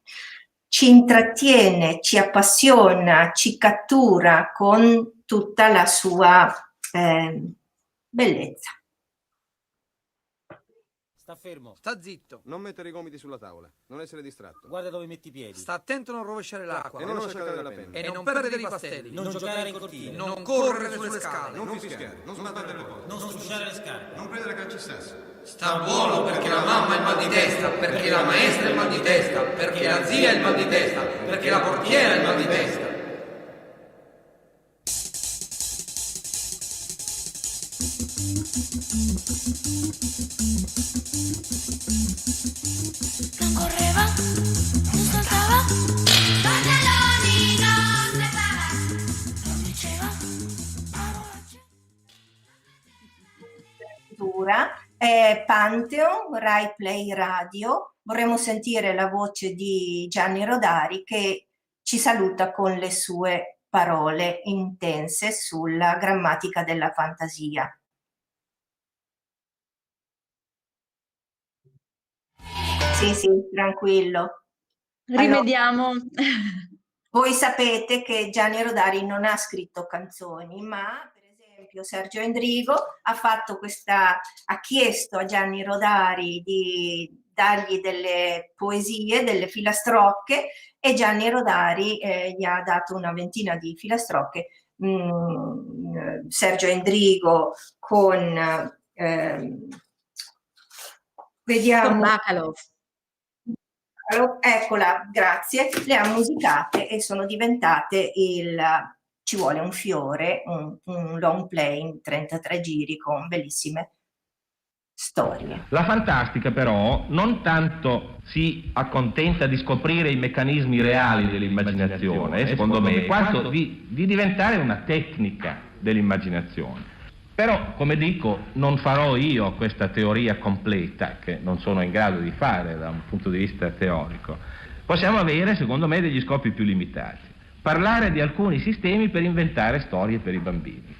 intrattiene, ci appassiona, ci cattura con tutta la sua bellezza. Sta fermo. Sta zitto. Non mettere i gomiti sulla tavola. Non essere distratto. Guarda dove metti i piedi. Sta attento a non rovesciare l'acqua. E non cercare la penna. E non perdere i pastelli. Non giocare in cortile. Non correre sulle scale. Non fischiare. Non sbattere le porte. Non strusciare le scarpe. Non prendere calcisassi. Sta buono perché la mamma ha il mal di testa, perché la maestra ha il mal di testa, perché la zia ha il mal di testa, perché la portiera ha il mal di testa. Non correva, non saltava, pantaloni non settava, non diceva parolacce. Pantheon, Rai Play Radio. Vorremmo sentire la voce di Gianni Rodari, che ci saluta con le sue parole intense sulla grammatica della fantasia. Sì, tranquillo. Rimediamo. Allora, voi sapete che Gianni Rodari non ha scritto canzoni, ma per esempio Sergio Endrigo ha chiesto a Gianni Rodari di dargli delle poesie, delle filastrocche, e Gianni Rodari gli ha dato una ventina di filastrocche. Sergio Endrigo con vediamo. Con Bacalov. Eccola, grazie. Le ha musicate e sono diventate Ci vuole un fiore, un long play in 33 giri con bellissime storie. La fantastica però non tanto si accontenta di scoprire i meccanismi reali dell'immaginazione, secondo me, quanto di diventare una tecnica dell'immaginazione. Però, come dico, non farò io questa teoria completa, che non sono in grado di fare da un punto di vista teorico. Possiamo avere, secondo me, degli scopi più limitati. Parlare di alcuni sistemi per inventare storie per i bambini.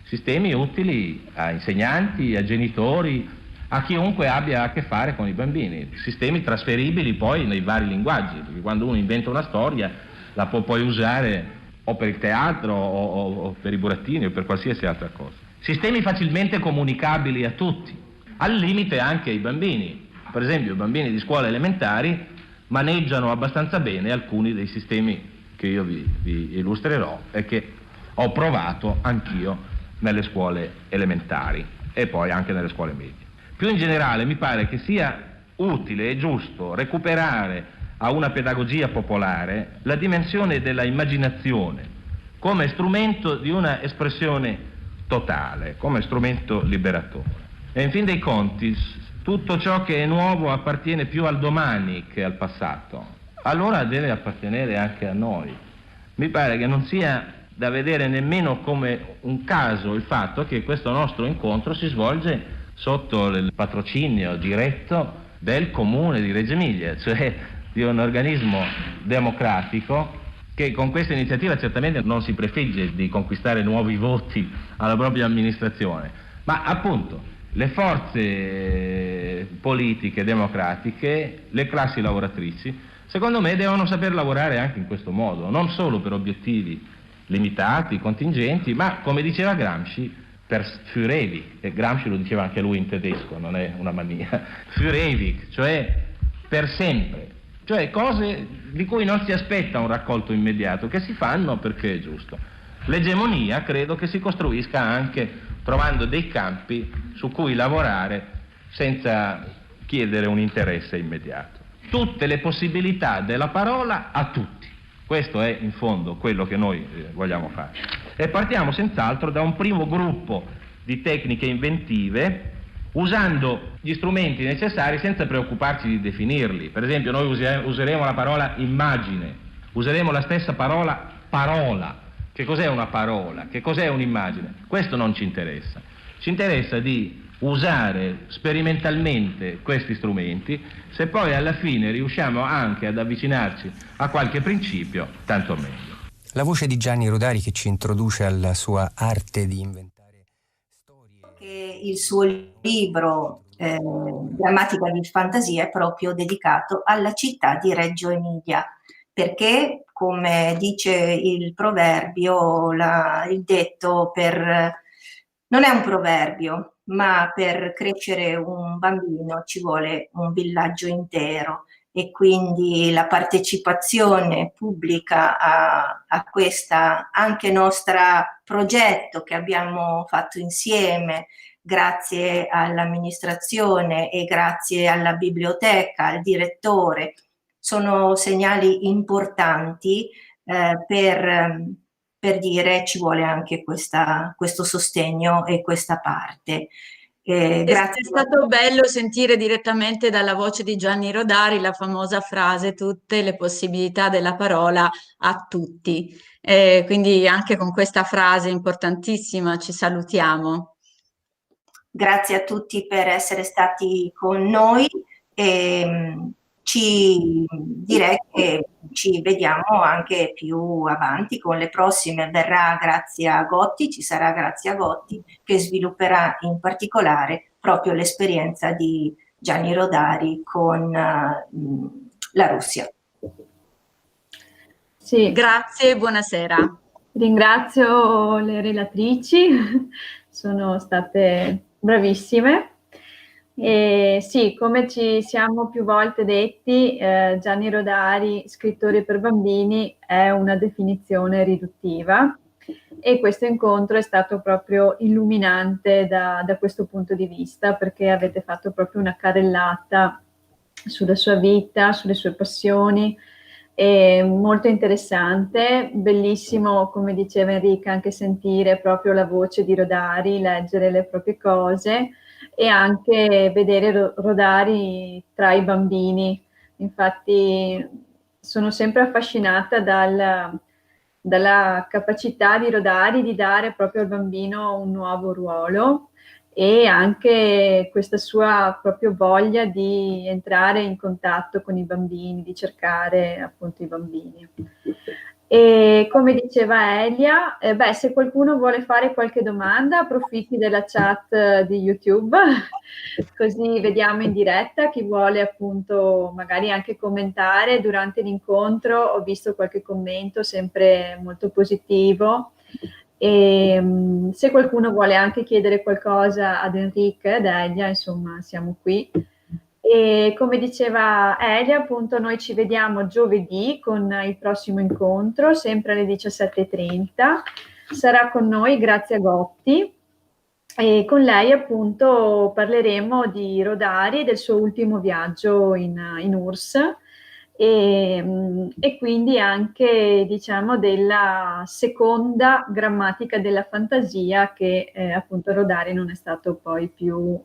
Sistemi utili a insegnanti, a genitori, a chiunque abbia a che fare con i bambini. Sistemi trasferibili poi nei vari linguaggi, perché quando uno inventa una storia la può poi usare o per il teatro o per i burattini o per qualsiasi altra cosa. Sistemi facilmente comunicabili a tutti, al limite anche ai bambini. Per esempio i bambini di scuole elementari maneggiano abbastanza bene alcuni dei sistemi che io vi illustrerò e che ho provato anch'io nelle scuole elementari e poi anche nelle scuole medie. Più in generale mi pare che sia utile e giusto recuperare a una pedagogia popolare la dimensione della immaginazione come strumento di una espressione totale, come strumento liberatore. E in fin dei conti tutto ciò che è nuovo appartiene più al domani che al passato. Allora deve appartenere anche a noi. Mi pare che non sia da vedere nemmeno come un caso il fatto che questo nostro incontro si svolge sotto il patrocinio diretto del Comune di Reggio Emilia, cioè di un organismo democratico che con questa iniziativa certamente non si prefigge di conquistare nuovi voti alla propria amministrazione, ma appunto le forze politiche democratiche, le classi lavoratrici, secondo me devono saper lavorare anche in questo modo, non solo per obiettivi limitati, contingenti, ma come diceva Gramsci, per für ewig, e Gramsci lo diceva anche lui in tedesco, non è una mania, für ewig, cioè per sempre, cioè cose di cui non si aspetta un raccolto immediato, che si fanno perché è giusto. L'egemonia credo che si costruisca anche trovando dei campi su cui lavorare senza chiedere un interesse immediato. Tutte le possibilità della parola a tutti. Questo è in fondo quello che noi vogliamo fare. E partiamo senz'altro da un primo gruppo di tecniche inventive, usando gli strumenti necessari senza preoccuparci di definirli. Per esempio noi useremo la parola immagine, useremo la stessa parola parola. Che cos'è una parola? Che cos'è un'immagine? Questo non ci interessa. Ci interessa di usare sperimentalmente questi strumenti, se poi alla fine riusciamo anche ad avvicinarci a qualche principio, tanto meglio. La voce di Gianni Rodari che ci introduce alla sua arte di inventare storie. Il suo libro Grammatica di fantasia è proprio dedicato alla città di Reggio Emilia, perché, come dice il proverbio, il detto non è un proverbio, ma per crescere un bambino ci vuole un villaggio intero, e quindi la partecipazione pubblica a questa anche nostra progetto che abbiamo fatto insieme, grazie all'amministrazione e grazie alla biblioteca, al direttore, sono segnali importanti per dire ci vuole anche questo sostegno e questa parte. Grazie. È stato bello sentire direttamente dalla voce di Gianni Rodari la famosa frase tutte le possibilità della parola a tutti. Quindi anche con questa frase importantissima ci salutiamo. Grazie a tutti per essere stati con noi e direi che ci vediamo anche più avanti con le prossime. Verrà Grazia Gotti, ci sarà Grazia Gotti che svilupperà in particolare proprio l'esperienza di Gianni Rodari con la Russia. Sì. Grazie e buonasera. Ringrazio le relatrici, sono state bravissime. E sì, come ci siamo più volte detti, Gianni Rodari, scrittore per bambini, è una definizione riduttiva e questo incontro è stato proprio illuminante da questo punto di vista, perché avete fatto proprio una carrellata sulla sua vita, sulle sue passioni. È molto interessante, bellissimo, come diceva Enrica, anche sentire proprio la voce di Rodari, leggere le proprie cose e anche vedere Rodari tra i bambini. Infatti sono sempre affascinata dalla capacità di Rodari di dare proprio al bambino un nuovo ruolo e anche questa sua proprio voglia di entrare in contatto con i bambini, di cercare appunto i bambini. E come diceva Elia, se qualcuno vuole fare qualche domanda, approfitti della chat di YouTube, così vediamo in diretta chi vuole appunto magari anche commentare durante l'incontro. Ho visto qualche commento sempre molto positivo. E se qualcuno vuole anche chiedere qualcosa ad Enrica ed Elia, insomma, siamo qui. E come diceva Elia, appunto, noi ci vediamo giovedì con il prossimo incontro, sempre alle 17:30. Sarà con noi Grazia Gotti e con lei, appunto, parleremo di Rodari e del suo ultimo viaggio in URSS. E quindi anche diciamo della seconda grammatica della fantasia che appunto Rodari non è stato poi più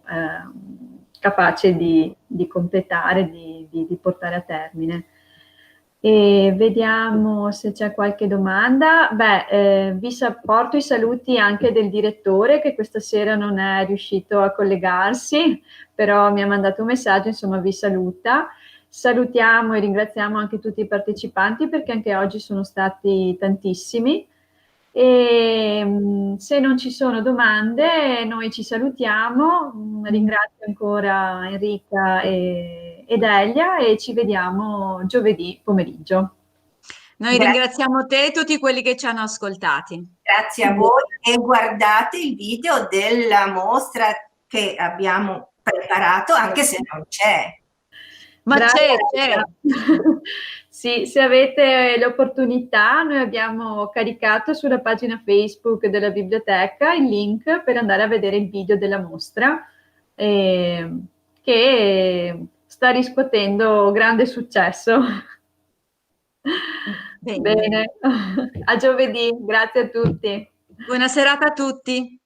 capace di completare, di portare a termine. E vediamo se c'è qualche domanda. Vi porto i saluti anche del direttore che questa sera non è riuscito a collegarsi, però mi ha mandato un messaggio, insomma vi saluta. Salutiamo e ringraziamo anche tutti i partecipanti perché anche oggi sono stati tantissimi e se non ci sono domande noi ci salutiamo. Ringrazio ancora Enrica ed Elia e ci vediamo giovedì pomeriggio. Noi ringraziamo te e tutti quelli che ci hanno ascoltati. Grazie a voi e guardate il video della mostra che abbiamo preparato anche se non c'è. Ma c'è. Sì, se avete l'opportunità, noi abbiamo caricato sulla pagina Facebook della biblioteca il link per andare a vedere il video della mostra che sta riscuotendo grande successo. Bene, a giovedì, grazie a tutti. Buona serata a tutti.